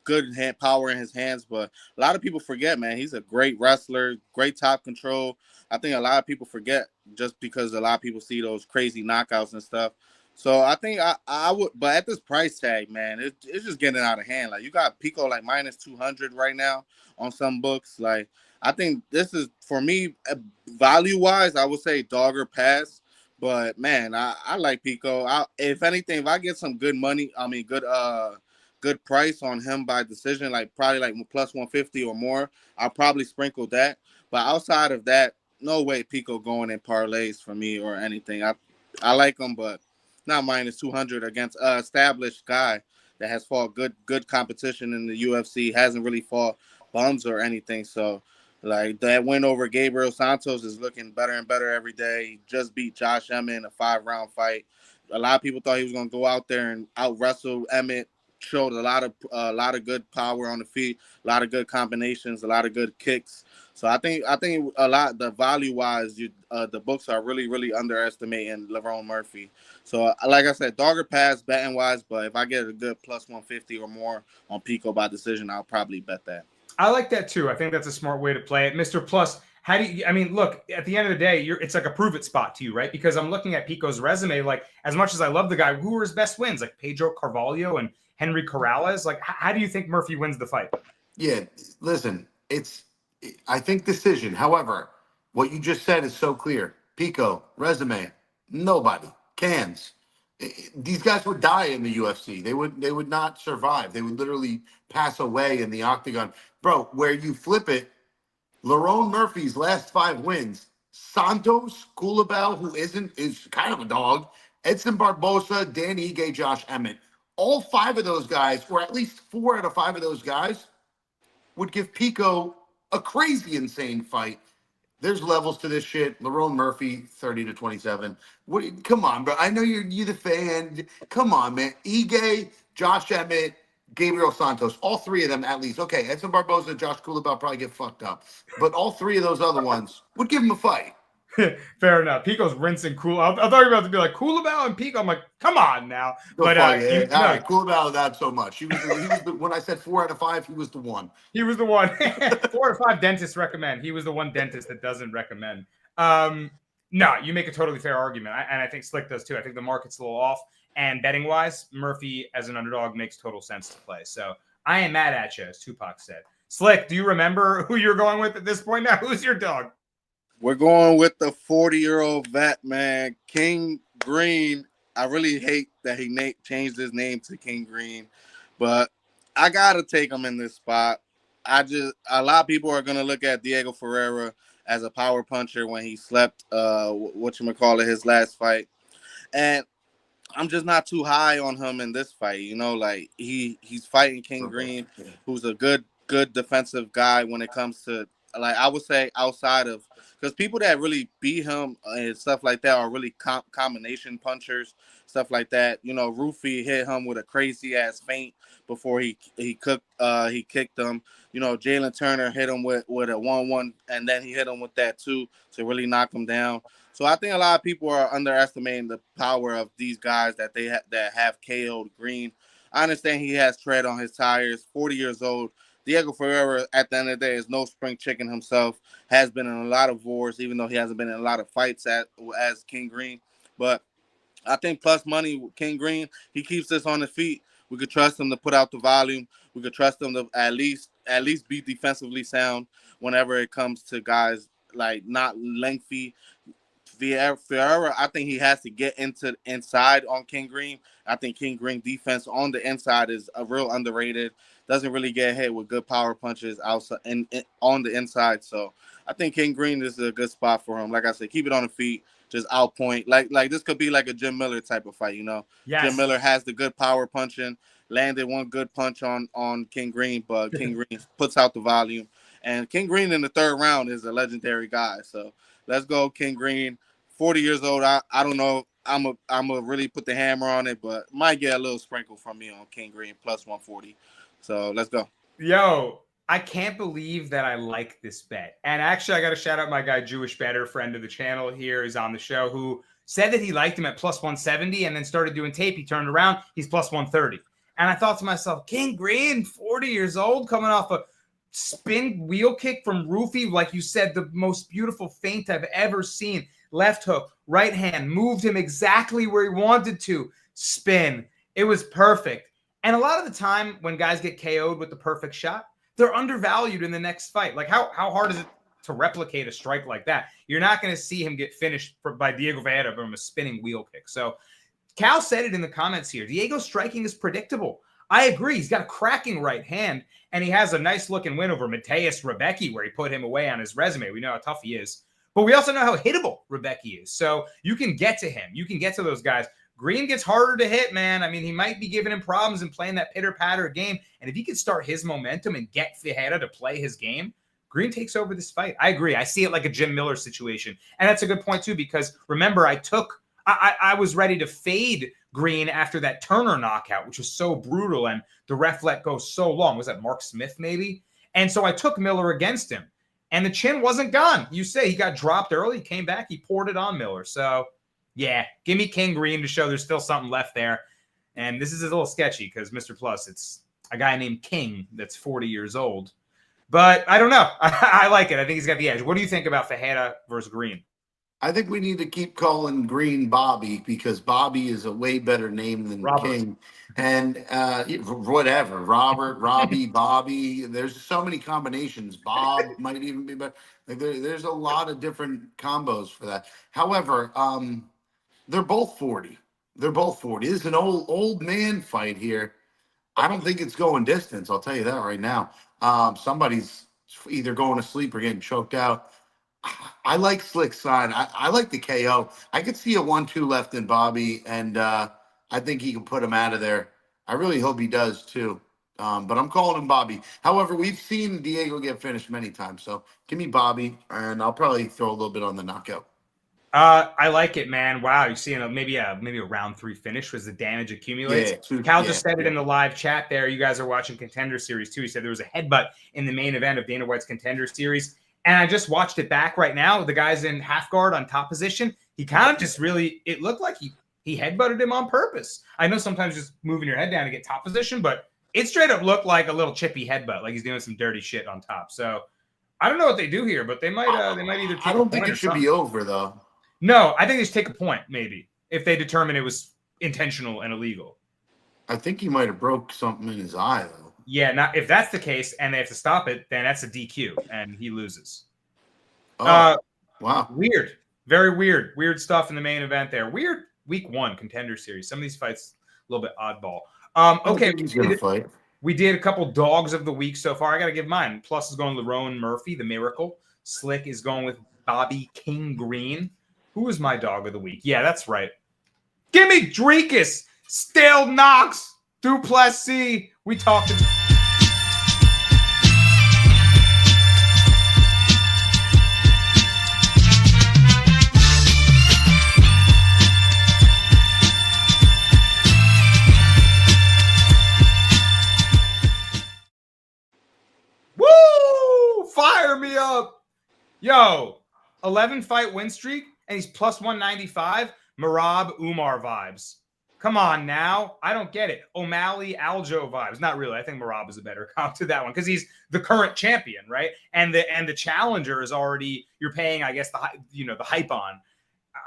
good power in his hands. But a lot of people forget, man, he's a great wrestler, great top control. I think a lot of people forget just because a lot of people see those crazy knockouts and stuff. So I think I would, but at this price tag, man, it's just getting out of hand. Like, you got Pico like minus 200 right now on some books. Like, I think this is, for me, value-wise, I would say dog or pass. But man, I like Pico. If anything, if I get some good money, good price on him by decision, probably plus 150 or more, I'll probably sprinkle that. But outside of that, no way Pico going in parlays for me or anything. I like him, but not minus 200 against an established guy that has fought good competition in the UFC, hasn't really fought bums or anything. So, that win over Gabriel Santos is looking better and better every day. He just beat Josh Emmett in a 5-round fight. A lot of people thought he was going to go out there and out-wrestle Emmett. Showed a lot of good power on the feet, a lot of good combinations, a lot of good kicks. So I think a lot, the value-wise, the books are really, really underestimating Lerone Murphy. So like I said, dog or pass betting-wise, but if I get a good plus 150 or more on Pico by decision, I'll probably bet that. I like that too. I think that's a smart way to play it. Mr. Plus, look, at the end of the day, it's like a prove it spot to you, right? Because I'm looking at Pico's resume, as much as I love the guy, who were his best wins? Like Pedro Carvalho and Henry Corrales. Like, how do you think Murphy wins the fight? Yeah, listen, I think decision. However, what you just said is so clear. Pico, resume, nobody, cans. These guys would die in the UFC. They would not survive. They would literally pass away in the octagon. Bro, where you flip it, Lerone Murphy's last 5 wins, Santos, Culibao, who is kind of a dog, Edson Barbosa, Dan Ige, Josh Emmett. All 5 of those guys, or at least 4 out of 5 of those guys, would give Pico a crazy insane fight. There's levels to this shit. Lerone Murphy, 30-27. Come on, bro. I know you're the fan. Come on, man. Ige, Josh Emmett, Gabriel Santos. All 3 of them at least. Okay, Edson Barboza and Josh Culibao probably get fucked up. But all 3 of those other ones would give him a fight. Fair enough. Pico's rinsing cool. I thought you were about to be like Culibao and Pico. I'm like, come on now. But all right, Culibao, not so much. He was when I said 4 out of 5, he was the one. He was the one. 4 out of 5 dentists recommend. He was the one dentist that doesn't recommend. No, you make a totally fair argument, and I think Slick does too. I think the market's a little off, and betting wise, Murphy as an underdog makes total sense to play. So I ain't mad at you, as Tupac said. Slick, do you remember who you're going with at this point now? Who's your dog? We're going with the 40-year-old vet, man, King Green. I really hate that he changed his name to King Green, but I gotta take him in this spot. A lot of people are gonna look at Diego Ferreira as a power puncher when he slept, his last fight, and I'm just not too high on him in this fight. You know, like he's fighting King Green, who's a good defensive guy when it comes to, like, I would say outside of, because people that really beat him and stuff like that are really combination punchers, stuff like that. You know, Rufy hit him with a crazy ass feint before he kicked him. You know, Jalen Turner hit him with a 1-1, and then he hit him with that too to really knock him down. So I think a lot of people are underestimating the power of these guys that that have KO'd Green. I understand he has tread on his tires, 40 years old. Diego Ferreira, at the end of the day, is no spring chicken himself, has been in a lot of wars, even though he hasn't been in a lot of fights as King Green. But I think plus money with King Green, he keeps this on his feet. We could trust him to put out the volume. We could trust him to at least be defensively sound whenever it comes to guys like not lengthy. Ferreira, I think he has to get into inside on King Green. I think King Green defense on the inside is a real underrated. Doesn't really get hit with good power punches outside and on the inside. So I think King Green is a good spot for him. Like I said, keep it on the feet, just outpoint. Like this could be like a Jim Miller type of fight, you know. Yes. Jim Miller has the good power punching, landed one good punch on King Green, but King Green puts out the volume. And King Green in the 3rd round is a legendary guy. So let's go, King Green. 40 years old. I don't know. I'm a really put the hammer on it, but might get a little sprinkle from me on King Green plus 140. So let's go. Yo, I can't believe that I like this bet. And actually, I got to shout out my guy, Jewish Better, friend of the channel here, is on the show, who said that he liked him at plus 170 and then started doing tape. He turned around. He's plus 130. And I thought to myself, King Green, 40 years old, coming off a spin wheel kick from Rufy. Like you said, the most beautiful feint I've ever seen. Left hook, right hand, moved him exactly where he wanted to. Spin. It was perfect. And a lot of the time when guys get KO'd with the perfect shot, they're undervalued in the next fight. Like how hard is it to replicate a strike like that? You're not going to see him get finished by Diego Ferreira from a spinning wheel kick. So Cal said it in the comments here. Diego's striking is predictable. I agree. He's got a cracking right hand, and he has a nice looking win over Mateus Rebecki where he put him away on his resume. We know how tough he is. But we also know how hittable Rebecki is. So you can get to him. You can get to those guys. Green gets harder to hit, man. I mean, he might be giving him problems and playing that pitter-patter game. And if he can start his momentum and get Ferreira to play his game, Green takes over this fight. I agree. I see it like a Jim Miller situation. And that's a good point, too, because remember, I was ready to fade Green after that Turner knockout, which was so brutal, and the ref let go so long. Was that Mark Smith, maybe? And so I took Miller against him. And the chin wasn't gone. You say he got dropped early, came back, he poured it on Miller. So, yeah, give me King Green to show there's still something left there. And this is a little sketchy because Mr. Plus, it's a guy named King that's 40 years old. But I don't know. I like it. I think he's got the edge. What do you think about Ferreira versus Green? I think we need to keep calling Green Bobby because Bobby is a way better name than Robert. King. And whatever, Robert, Robbie, Bobby. There's so many combinations. Bob might even be better. Like there's a lot of different combos for that. However, they're both 40. They're both 40. This is an old man fight here. I don't think it's going distance. I'll tell you that right now. Somebody's either going to sleep or getting choked out. I like Slick's side. I like the KO. I could see a 1-2 left in Bobby, and I think he can put him out of there. I really hope he does too. But I'm calling him Bobby. However, we've seen Diego get finished many times, so give me Bobby, and I'll probably throw a little bit on the knockout. I like it, man. Wow, you're seeing maybe a round 3 finish was the damage accumulates. Cal just said it in the live chat there. You guys are watching Contender Series too. He said there was a headbutt in the main event of Dana White's Contender Series. And I just watched it back right now. The guy's in half guard on top position. He kind of just really, it looked like he headbutted him on purpose. I know sometimes just moving your head down to get top position, but it straight up looked like a little chippy headbutt, like he's doing some dirty shit on top. So I don't know what they do here, but they might either take I don't think it should be over though. No, I think they should take a point maybe if they determine it was intentional and illegal. I think he might have broke something in his eye though. Yeah, not if that's the case and they have to stop it, then that's a DQ and he loses. Oh, wow. Weird. Very weird. Weird stuff in the main event there. Weird week 1 Contender Series. Some of these fights a little bit oddball. Okay, he's gonna fight. We did a couple dogs of the week so far. I got to give mine. Plus is going Lerone Murphy, the Miracle. Slick is going with Bobby King Green. Who is my dog of the week? Yeah, that's right. Give me Drekus, Stale Knox, Plessis. We talked about. Woo! Fire me up. Yo, 11 fight win streak, and he's plus 195. Marab Umar vibes. Come on now. I don't get it. O'Malley Aljo vibes. Not really. I think Marab is a better comp to that one because he's the current champion, right? And the challenger is already, you're paying, I guess, the hype on.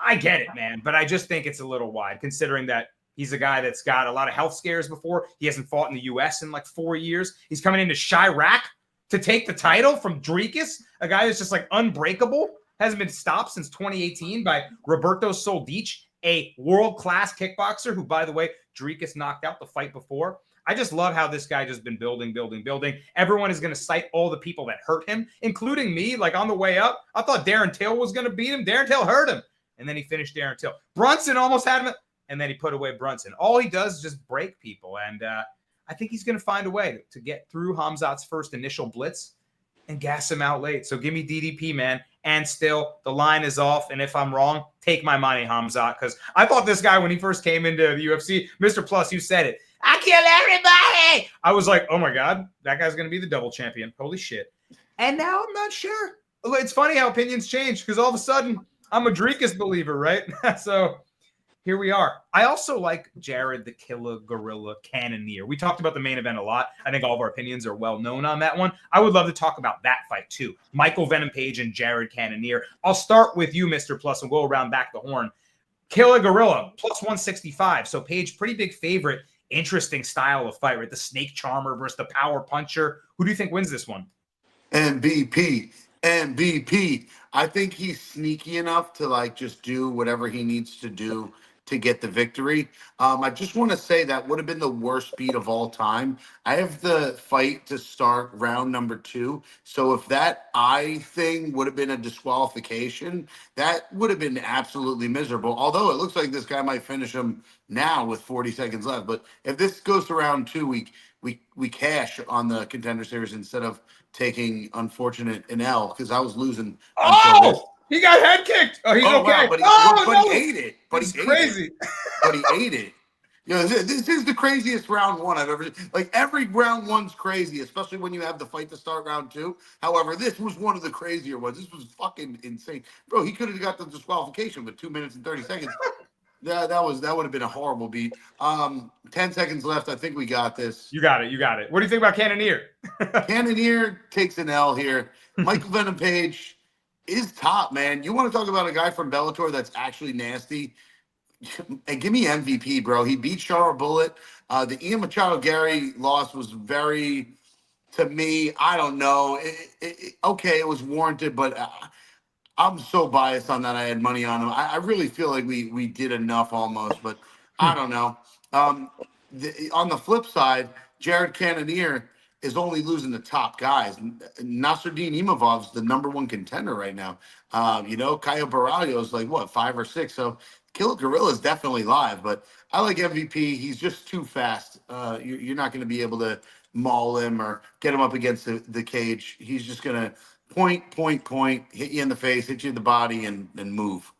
I get it, man. But I just think it's a little wide considering that he's a guy that's got a lot of health scares before. He hasn't fought in the U.S. in like 4 years. He's coming into Chirac to take the title from Drekus, a guy that's just like unbreakable. Hasn't been stopped since 2018 by Roberto Soldic, a world-class kickboxer who, by the way, Drekus knocked out the fight before. I just love how this guy just been building. Everyone is going to cite all the people that hurt him, including me. Like on the way up, I thought Darren Till was going to beat him. Darren Till hurt him, and then he finished Darren Till. Brunson almost had him, and then he put away Brunson. All he does is just break people, and I think he's going to find a way to get through Hamzat's first initial blitz and gas him out late. So give me DDP, man. And still, the line is off. And if I'm wrong, take my money, Hamzat. Because I thought this guy, when he first came into the UFC, Mr. Plus, you said it. I kill everybody. I was like, oh, my God, that guy's going to be the double champion. Holy shit. And now I'm not sure. It's funny how opinions change because all of a sudden, I'm a Drekus believer, right? So here we are. I also like Jared the Killer Gorilla Cannonier. We talked about the main event a lot. I think all of our opinions are well known on that one. I would love to talk about that fight too. Michael Venom Page and Jared Cannonier. I'll start with you, Mr. Plus, and go around back the horn. Killer Gorilla, plus 165. So Page, pretty big favorite. Interesting style of fight, right? The Snake Charmer versus the Power Puncher. Who do you think wins this one? MVP. I think he's sneaky enough to like just do whatever he needs to do to get the victory. I just want to say that would have been the worst beat of all time. I have the fight to start round number 2. So if that eye thing would have been a disqualification, that would have been absolutely miserable. Although it looks like this guy might finish him now with 40 seconds left. But if this goes to round 2, we cash on the Contender Series instead of taking unfortunate an L because I was losing. He got head kicked. Oh, he's okay. Wow, but he ate it. It's crazy. But he ate it. You know, this is the craziest round 1 I've ever seen. Like every round 1's crazy, especially when you have the fight to start round 2. However, this was one of the crazier ones. This was fucking insane, bro. He could have got the disqualification with 2 minutes and 30 seconds. That would have been a horrible beat. 10 seconds left. I think we got this. You got it. What do you think about Cannonier? Cannonier takes an L here. Michael Venom Page. is top, man. You want to talk about a guy from Bellator that's actually nasty? And give me MVP, bro. He beat Shara Bullet. The Ian Machado Gary loss was very, to me, I don't know. Okay, it was warranted, but I'm so biased on that. I had money on him. I really feel like we did enough almost, but I don't know. On the flip side, Jared Cannonier is only losing the top guys. Nasruddin Imovov's the number one contender right now. Caio Baralho is like what, 5 or 6. So Killer Gorilla is definitely live, but I like MVP. He's just too fast. You're not going to be able to maul him or get him up against the cage. He's just going to point, hit you in the face, hit you in the body, and move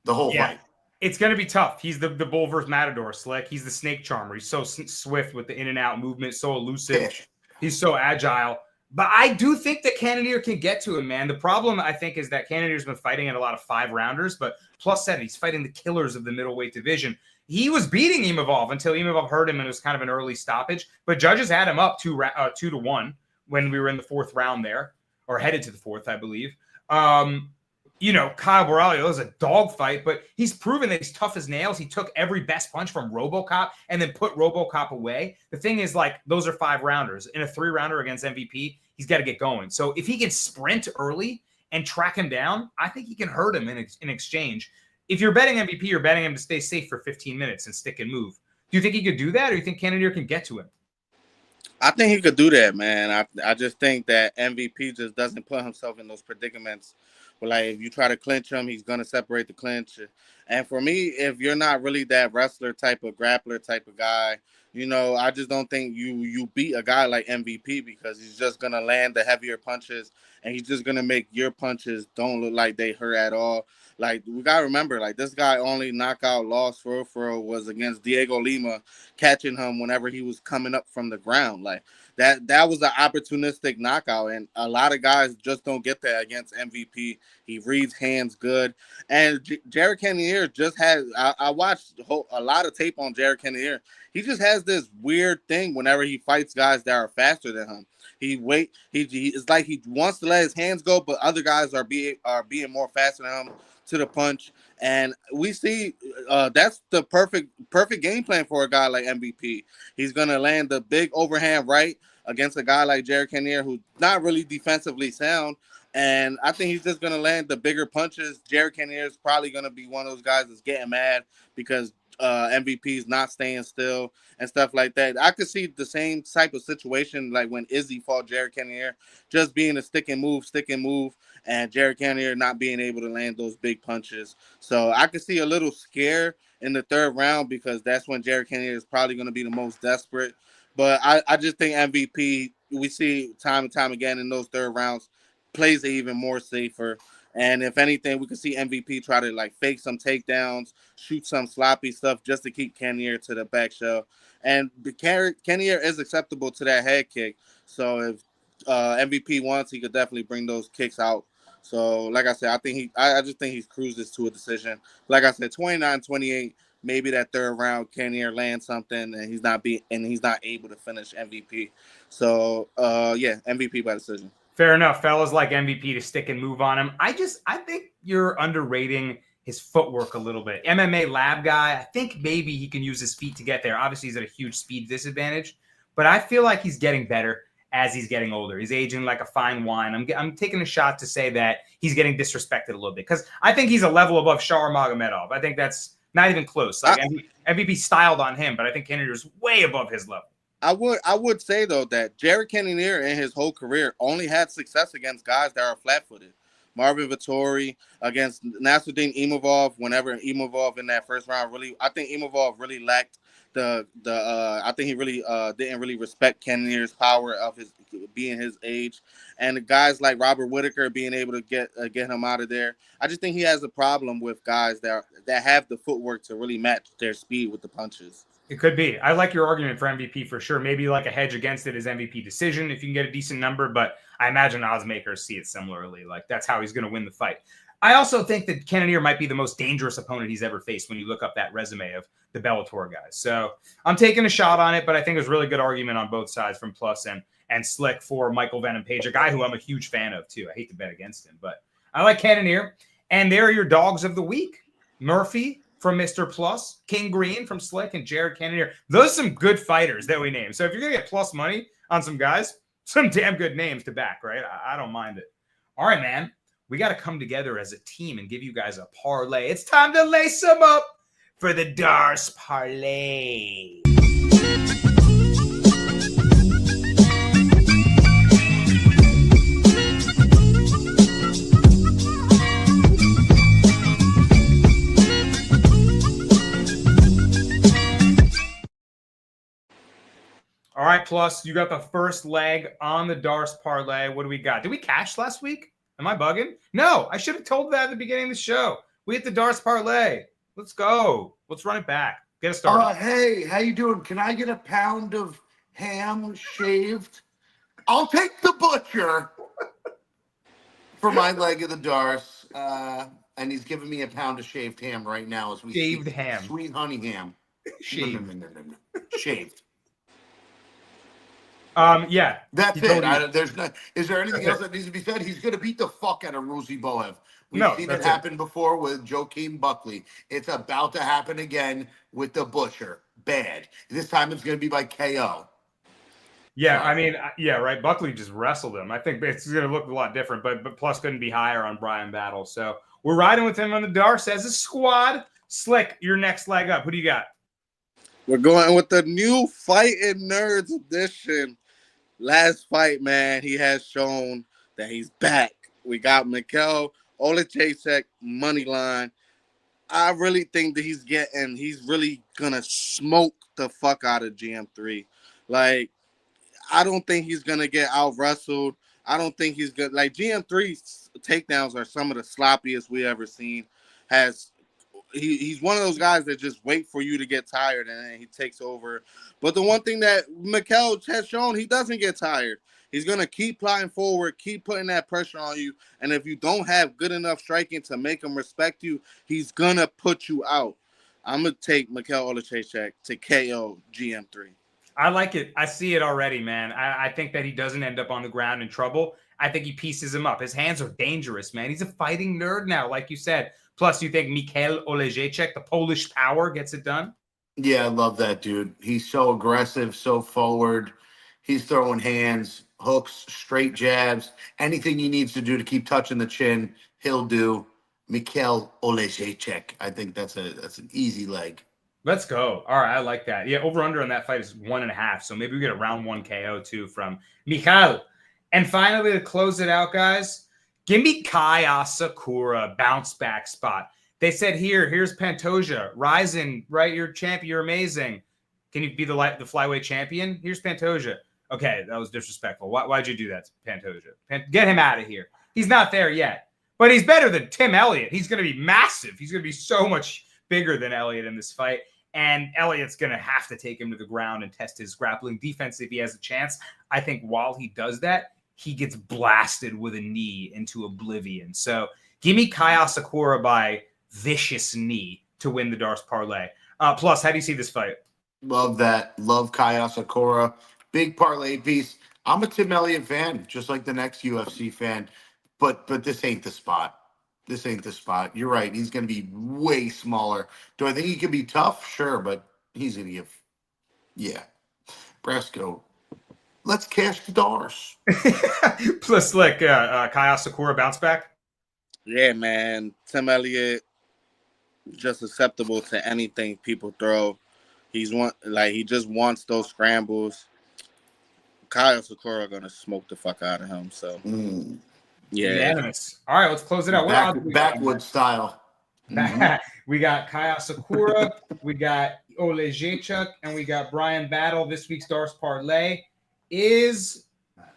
the whole fight. It's going to be tough. He's the bull versus matador, Slick. He's the snake charmer. He's so swift with the in and out movement, so elusive. He's so agile. But I do think that Cannonier can get to him, man. The problem, I think, is that Cannonier's been fighting at a lot of 5-rounders, but plus 7, he's fighting the killers of the middleweight division. He was beating Imavov until Imavov hurt him, and it was kind of an early stoppage. But judges had him up 2-1 when we were in the 4th round there, or headed to the 4th, I believe. Kyle Borralho is a dogfight, but he's proven that he's tough as nails. He took every best punch from RoboCop and then put RoboCop away. The thing is, like, those are 5-rounders. In a 3-rounder against MVP, he's got to get going. So if he can sprint early and track him down, I think he can hurt him in exchange. If you're betting MVP, you're betting him to stay safe for 15 minutes and stick and move. Do you think he could do that, or do you think Cannonier can get to him? I think he could do that, man. I just think that MVP just doesn't put himself in those predicaments. But like, if you try to clinch him, he's gonna separate the clinch. And for me, if you're not really that wrestler type of grappler type of guy, I just don't think you beat a guy like MVP, because he's just gonna land the heavier punches, and he's just gonna make your punches don't look like they hurt at all. Like, we gotta remember, like, this guy only knockout loss for real was against Diego Lima, catching him whenever he was coming up from the ground. Like, that was an opportunistic knockout, and a lot of guys just don't get that against MVP. He reads hands good, and Jared Cannonier just has. I watched a lot of tape on Jared Cannonier. He just has this weird thing whenever he fights guys that are faster than him. It's like he wants to let his hands go, but other guys are being more faster than him to the punch. And we see that's the perfect game plan for a guy like MVP. He's gonna land the big overhand right against a guy like Jared Cannonier, who's not really defensively sound. And I think he's just gonna land the bigger punches. Jared Cannonier is probably gonna be one of those guys that's getting mad because MVP is not staying still and stuff like that. I could see the same type of situation like when Izzy fought Jared Cannonier, just being a stick and move, and Jared Cannonier not being able to land those big punches. So I could see a little scare in the 3rd round, because that's when Jared Cannonier is probably going to be the most desperate. But I just think MVP, we see time and time again in those 3rd rounds, plays it even more safer. And if anything, we could see MVP try to like fake some takedowns, shoot some sloppy stuff just to keep Cannonier to the back shell. And Cannonier is acceptable to that head kick. So if MVP wants, he could definitely bring those kicks out. So like I said, I just think he cruises to a decision. Like I said, 29-28, maybe that 3rd round Cannonier lands something and he's not able to finish MVP. So MVP by decision. Fair enough. Fellas like MVP to stick and move on him. I think you're underrating his footwork a little bit. MMA lab guy, I think maybe he can use his feet to get there. Obviously, he's at a huge speed disadvantage, but I feel like he's getting better as he's getting older. He's aging like a fine wine. I'm taking a shot to say that he's getting disrespected a little bit, because I think he's a level above Shar Magomedov. I think that's not even close. Like MVP styled on him, but I think Cannonier's way above his level. I would say, though, that Jared Cannonier in his whole career only had success against guys that are flat-footed. Marvin Vettori against Nasruddin Imavov, whenever Imavov in that 1st round I think Imavov really lacked I think he really didn't really respect Cannonier's power of his being his age, and the guys like Robert Whitaker being able to get him out of there. I just think he has a problem with guys that have the footwork to really match their speed with the punches. It could be. I like your argument for MVP for sure. Maybe like a hedge against it is MVP decision if you can get a decent number, but I imagine odds makers see it similarly. Like, that's how he's going to win the fight. I also think that Cannonier might be the most dangerous opponent he's ever faced when you look up that resume of the Bellator guys. So I'm taking a shot on it, but I think there's really good argument on both sides from Plus and Slick for Michael Venom Page, a guy who I'm a huge fan of too. I hate to bet against him, but I like Cannonier. And there are your dogs of the week. Murphy from Mr. Plus, King Green from Slick, and Jared Cannonier. Those are some good fighters that we named. So if you're going to get plus money on some guys, some damn good names to back, right? I don't mind it. All right, man. We got to come together as a team and give you guys a parlay. It's time to lace them up for the Dars Parlay. All right, Plus, you got the first leg on the Dars Parlay. What do we got? Did we cash last week? Am I bugging? No, I should have told that at the beginning of the show. We hit the Dars Parlay. Let's go. Let's run it back. Get us started. Hey, how you doing? Can I get a pound of ham shaved? I'll take the butcher for my leg of the Dars. And he's giving me a pound of shaved ham right now as we Shaved speak. ham. Sweet honey ham. Shaved. No. Shaved. Yeah. That's it. Totally. Is there anything else that needs to be said? He's going to beat the fuck out of Ruzi Boev. We've seen it happen before with Joaquin Buckley. It's about to happen again with the Butcher. Bad. This time it's going to be by KO. Yeah, I mean, yeah, right. Buckley just wrestled him. I think it's going to look a lot different, but Plus couldn't be higher on Brian Battle. So we're riding with him on the Dars as a squad. Slick, your next leg up. Who do you got? We're going with the new Fighting Nerds edition. Last fight, man, he has shown that he's back. We got Mikhail Olejacek money line. I really think that he's really going to smoke the fuck out of GM3. Like, I don't think he's going to get out-wrestled. I don't think he's good. Like, GM3's takedowns are some of the sloppiest we ever seen. He's one of those guys that just wait for you to get tired and then he takes over. But the one thing that Mikhail has shown, he doesn't get tired. He's going to keep plodding forward, keep putting that pressure on you. And if you don't have good enough striking to make him respect you, he's going to put you out. I'm going to take Mikhail Olejacek to KO GM3. I like it. I see it already, man. I think that he doesn't end up on the ground in trouble. I think he pieces him up. His hands are dangerous, man. He's a fighting nerd now, like you said. Plus, you think Mikhail Olejacek, the Polish power, gets it done? Yeah, I love that dude. He's so aggressive, so forward. He's throwing hands, hooks, straight jabs. Anything he needs to do to keep touching the chin, he'll do. Mikhail Olejacek. I think that's an easy leg. Let's go. All right, I like that. Yeah, over-under on that fight is 1.5, so maybe we get a round 1 KO, too, from Mikhail. And finally, to close it out, guys, give me Kaya Sakura bounce-back spot. They said, here's Pantoja. Ryzen, right? You're champion. You're amazing. Can you be the flyweight champion? Here's Pantoja. Okay, that was disrespectful. Why'd you do that, Pantoja? Get him out of here. He's not there yet. But he's better than Tim Elliott. He's going to be massive. He's going to be so much bigger than Elliott in this fight. And Elliott's going to have to take him to the ground and test his grappling defense if he has a chance. I think while he does that, he gets blasted with a knee into oblivion. So give me Kaya Sakura by vicious knee to win the Dars Parlay. Plus, how do you see this fight? Love that. Love Kaya Sakura. Big parlay piece. I'm a Tim Elliott fan, just like the next UFC fan. But this ain't the spot. This ain't the spot. You're right. He's going to be way smaller. Do I think he can be tough? Sure, but he's going to give. Yeah. Bresco. Let's cash the Dars. Plus, like Kaya Sakura bounce back. Yeah, man. Tim Elliott, just susceptible to anything people throw. He just wants those scrambles. Kaya Sakura gonna smoke the fuck out of him. So yeah. Unanimous. All right, let's close it out. Backwoods style. We got Kaya Sakura, we got Olejacek, and we got Brian Battle. This week's Dars Parlay is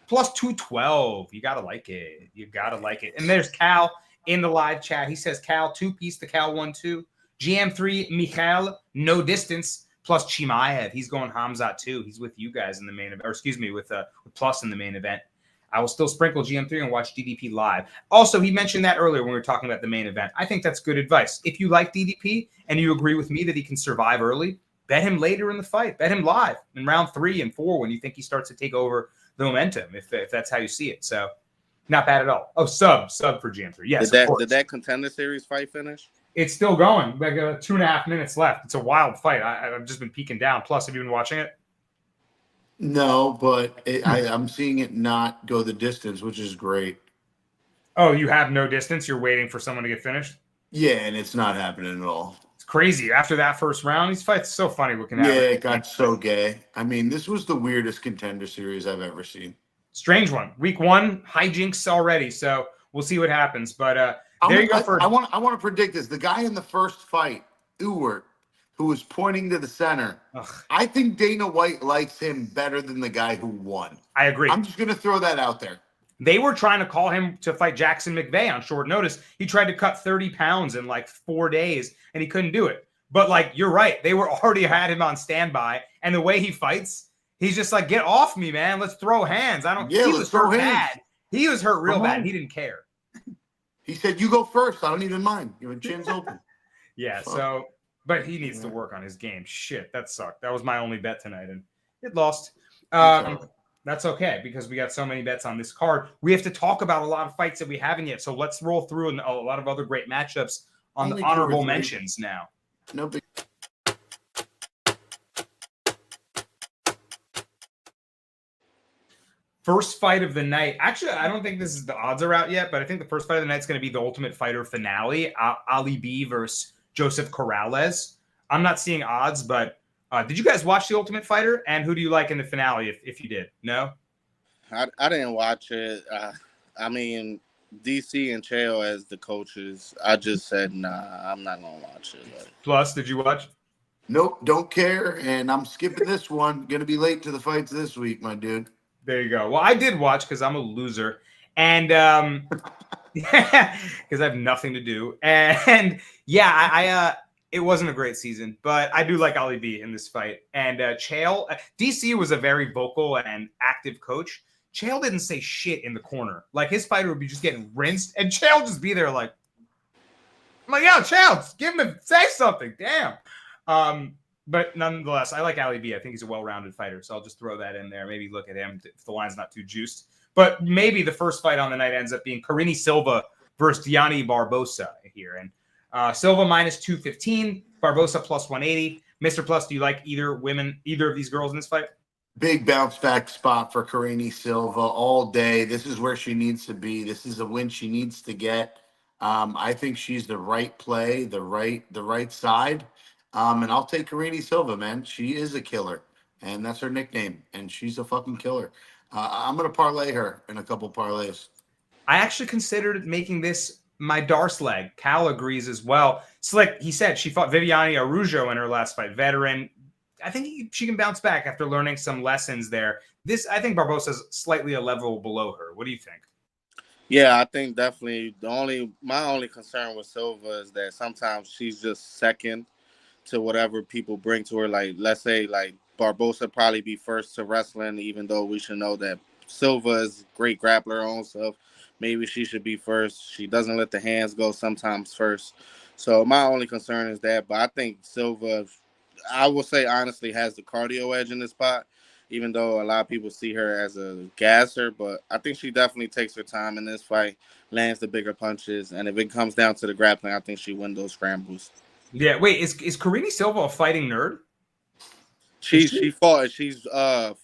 plus 212. You gotta like it. And there's Cal in the live chat. He says Cal 2-piece to Cal 1-2. GM3 Mikhail, no distance, plus Chimaev. He's going Hamzat too. He's with you guys in the main event, or excuse me, with Plus in the main event. I will still sprinkle GM3 and watch DDP live. Also, he mentioned that earlier when we were talking about the main event. I think that's good advice. If you like DDP and you agree with me that he can survive early, bet him later in the fight. Bet him live in round 3 and 4 when you think he starts to take over the momentum, if that's how you see it. So Not bad at all. Oh, sub for GM3. Yes, of course. Did that Contender Series fight finish? It's still going. Like 2.5 minutes left. It's a wild fight. I've just been peeking down. Plus, have you been watching it? No, but I'm seeing it not go the distance, which is great. Oh, you have no distance? You're waiting for someone to get finished? Yeah, and it's not happening at all. It's crazy. After that first round, these fights so funny looking at. Yeah, it got so gay. I mean, this was the weirdest Contender Series I've ever seen. Strange one. Week 1, hijinks already. So we'll see what happens. But there you go. I want to predict this. The guy in the first fight, Ewert, who was pointing to the center. Ugh. I think Dana White likes him better than the guy who won. I agree. I'm just going to throw that out there. They were trying to call him to fight Jackson McVeigh on short notice. He tried to cut 30 pounds in like 4 days, and he couldn't do it. But like, you're right. They were already had him on standby. And the way he fights, he's just like, get off me, man. Let's throw hands. He was hurt bad. He was hurt real bad. He didn't care. He said, you go first. I don't even mind. Your chin's open. Yeah, so, but he needs to work on his game. Shit, that sucked. That was my only bet tonight, and it lost. That's okay, because we got so many bets on this card. We have to talk about a lot of fights that we haven't yet, so let's roll through a lot of other great matchups on the honorable mentions now. No big. First fight of the night. Actually, I don't think the odds are out yet, but I think the first fight of the night is going to be the Ultimate Fighter finale, Ali B versus Joseph Corrales. I'm not seeing odds, but did you guys watch the Ultimate Fighter? And who do you like in the finale? If you did, no. I didn't watch it. I mean, DC and Chael as the coaches. I just said nah. I'm not gonna watch it. Plus, did you watch? Nope, don't care, and I'm skipping this one. Gonna be late to the fights this week, my dude. There you go. Well, I did watch because I'm a loser, and because I have nothing to do. And yeah, I it wasn't a great season, but I do like Ali B in this fight. And Chael, DC was a very vocal and active coach. Chael didn't say shit in the corner. Like, his fighter would be just getting rinsed, and Chael just be there like, I'm like, yo, Chael, say something. Damn. But nonetheless, I like Ali B. I think he's a well-rounded fighter, so I'll just throw that in there. Maybe look at him if the line's not too juiced. But maybe the first fight on the night ends up being Carini Silva versus Diani Barbosa here. And Silva minus 215, Barbosa plus 180. Mr. Plus, do you like either of these girls in this fight? Big bounce back spot for Carini Silva all day. This is where she needs to be. This is a win she needs to get. I think she's the right play, the right side. And I'll take Carini Silva, man. She is a killer, and that's her nickname, and she's a fucking killer. I'm going to parlay her in a couple parlays. I actually considered making this my Darce leg. Cal agrees as well. Slick, he said she fought Viviane Araujo in her last fight, veteran. I think she can bounce back after learning some lessons there. I think Barbosa's slightly a level below her. What do you think? Yeah, I think definitely my only concern with Silva is that sometimes she's just second to whatever people bring to her. Like, let's say like Barbosa probably be first to wrestling, even though we should know that Silva is a great grappler her own self. Maybe she should be first. She doesn't let the hands go sometimes first. So my only concern is that. But I think Silva, I will say honestly, has the cardio edge in this spot, even though a lot of people see her as a gasser. But I think she definitely takes her time in this fight, lands the bigger punches. And if it comes down to the grappling, I think she wins those scrambles. Yeah, wait, is Carini Silva a fighting nerd? She fought. She's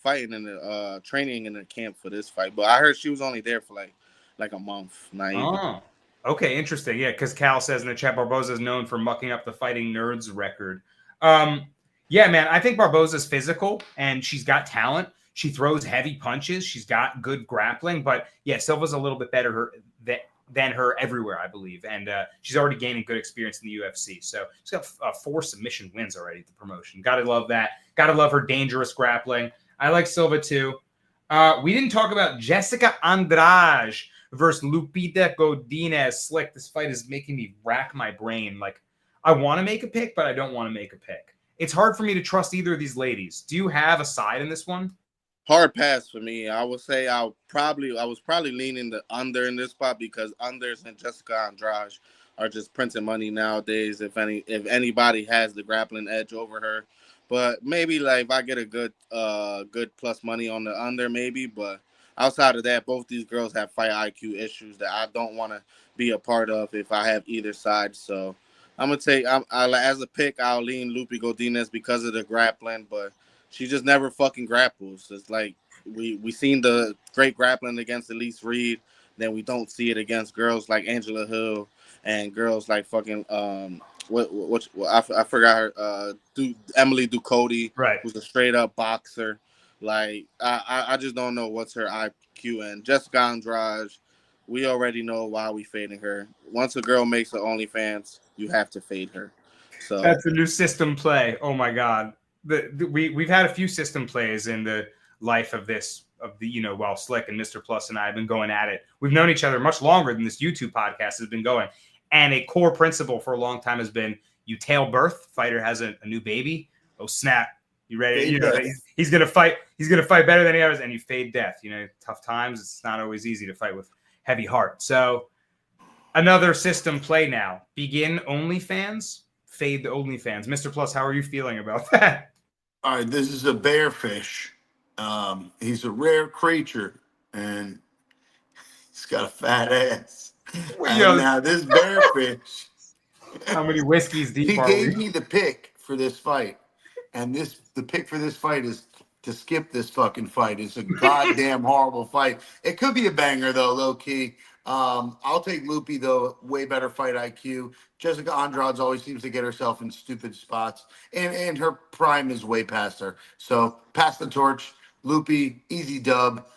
fighting in the training in the camp for this fight. But I heard she was only there for like a month. Not even. Oh, okay, interesting. Yeah, because Cal says in the chat, Barbosa is known for mucking up the fighting nerds record. Yeah, man, I think Barbosa's physical and she's got talent. She throws heavy punches. She's got good grappling. But yeah, Silva's a little bit better than her everywhere, I believe. And she's already gaining good experience in the UFC. So she's got 4 submission wins already at the promotion. Got to love that. Got to love her dangerous grappling. I like Silva too. We didn't talk about Jessica Andrade versus Lupita Godinez. Slick, this fight is making me rack my brain. Like, I want to make a pick, but I don't want to make a pick. It's hard for me to trust either of these ladies. Do you have a side in this one? Hard pass for me. I would say I was probably leaning the under in this spot because unders and Jessica Andrade are just printing money nowadays. If anybody has the grappling edge over her, but maybe like if I get a good plus money on the under, maybe. But outside of that, both these girls have fight IQ issues that I don't want to be a part of if I have either side. So I'm gonna take. As a pick, I'll lean Lupe Godinez because of the grappling, but she just never fucking grapples. It's like we seen the great grappling against Elise Reed, then we don't see it against girls like Angela Hill and girls like fucking I forgot her Emily Ducote, right? Who's a straight up boxer. Like I just don't know what's her IQ. And Jessica Andrade, we already know why we fading her. Once a girl makes an OnlyFans, you have to fade her. So that's a new system play. Oh my god, we've had a few system plays in the life of while Slick and Mr. Plus and I have been going at it. We've known each other much longer than this YouTube podcast has been going. And a core principle for a long time has been you tail birth, fighter has a new baby. Oh snap. You ready? He's gonna fight. He's gonna fight better than the others, and you fade death. Tough times. It's not always easy to fight with heavy heart. So another system play now. Begin OnlyFans, fade the OnlyFans. Mr. Plus, how are you feeling about that? All right, this is a bearfish. He's a rare creature, and he's got a fat ass. Now this bearfish. How many whiskeys deep he are gave we? me the pick for this fight. And the pick for this fight is to skip this fucking fight. It's a goddamn horrible fight. It could be a banger, though, low-key. I'll take Lupe, though. Way better fight IQ. Jessica Andrade always seems to get herself in stupid spots. And her prime is way past her. So, pass the torch. Lupe, easy dub.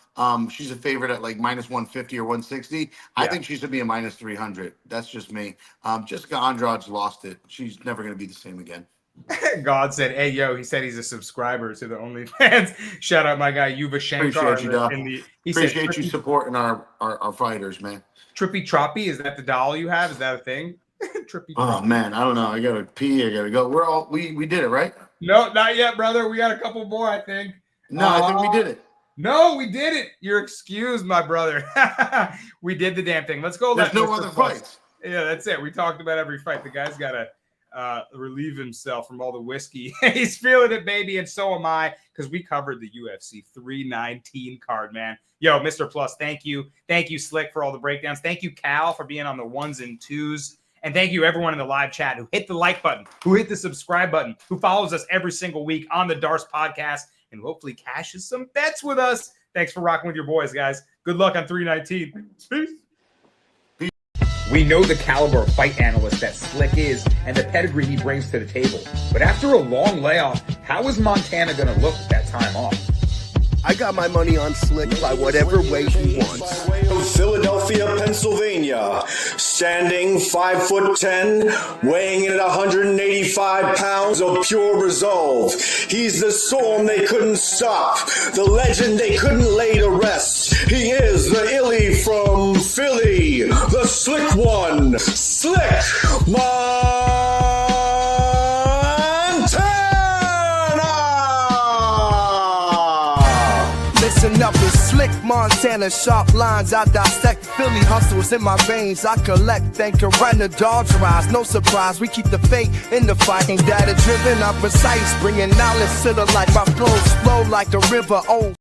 She's a favorite at like minus 150 or 160. Yeah. I think she should be a minus 300. That's just me. Jessica Andrade's lost it. She's never going to be the same again. God said, "Hey, yo," he said he's a subscriber to the OnlyFans. Shout out my guy Yuva Shankar. Appreciate you, Doc. Appreciate you supporting our fighters, man. Trippy Troppy, is that the doll you have? Is that a thing? Trippy. Oh man, I don't know. I gotta pee. I gotta go. We did it, right? No, not yet, brother. We got a couple more, I think. No, I think we did it. No, we did it. You're excused, my brother. We did the damn thing. Let's go. There's no other fights. Yeah, that's it. We talked about every fight. The guy's gotta relieve himself from all the whiskey. He's feeling it, baby, and so am I, because we covered the UFC 319 card, man. Yo, Mr. Plus, thank you. Thank you, Slick, for all the breakdowns. Thank you, Cal, for being on the ones and twos. And thank you, everyone in the live chat who hit the like button, who hit the subscribe button, who follows us every single week on the Darce podcast, and hopefully cashes some bets with us. Thanks for rocking with your boys, guys. Good luck on 319. Peace. We know the caliber of fight analyst that Slick is and the pedigree he brings to the table. But after a long layoff, how is Montana going to look with that time off? I got my money on Slick by whatever way he wants. Philadelphia, Pennsylvania, standing 5'10", weighing in at 185 pounds of pure resolve. He's the storm they couldn't stop, the legend they couldn't lay to rest. He is the Illy from Philly, the slick one, Slick Listen up, it's Slick Montana, sharp lines I dissect. Philly hustles in my veins, I collect. Thank her right the Dodge rise. No surprise, we keep the faith in the fight. Ain't data driven, I'm precise, bringing knowledge to the light. My flows flow like a river. Oh.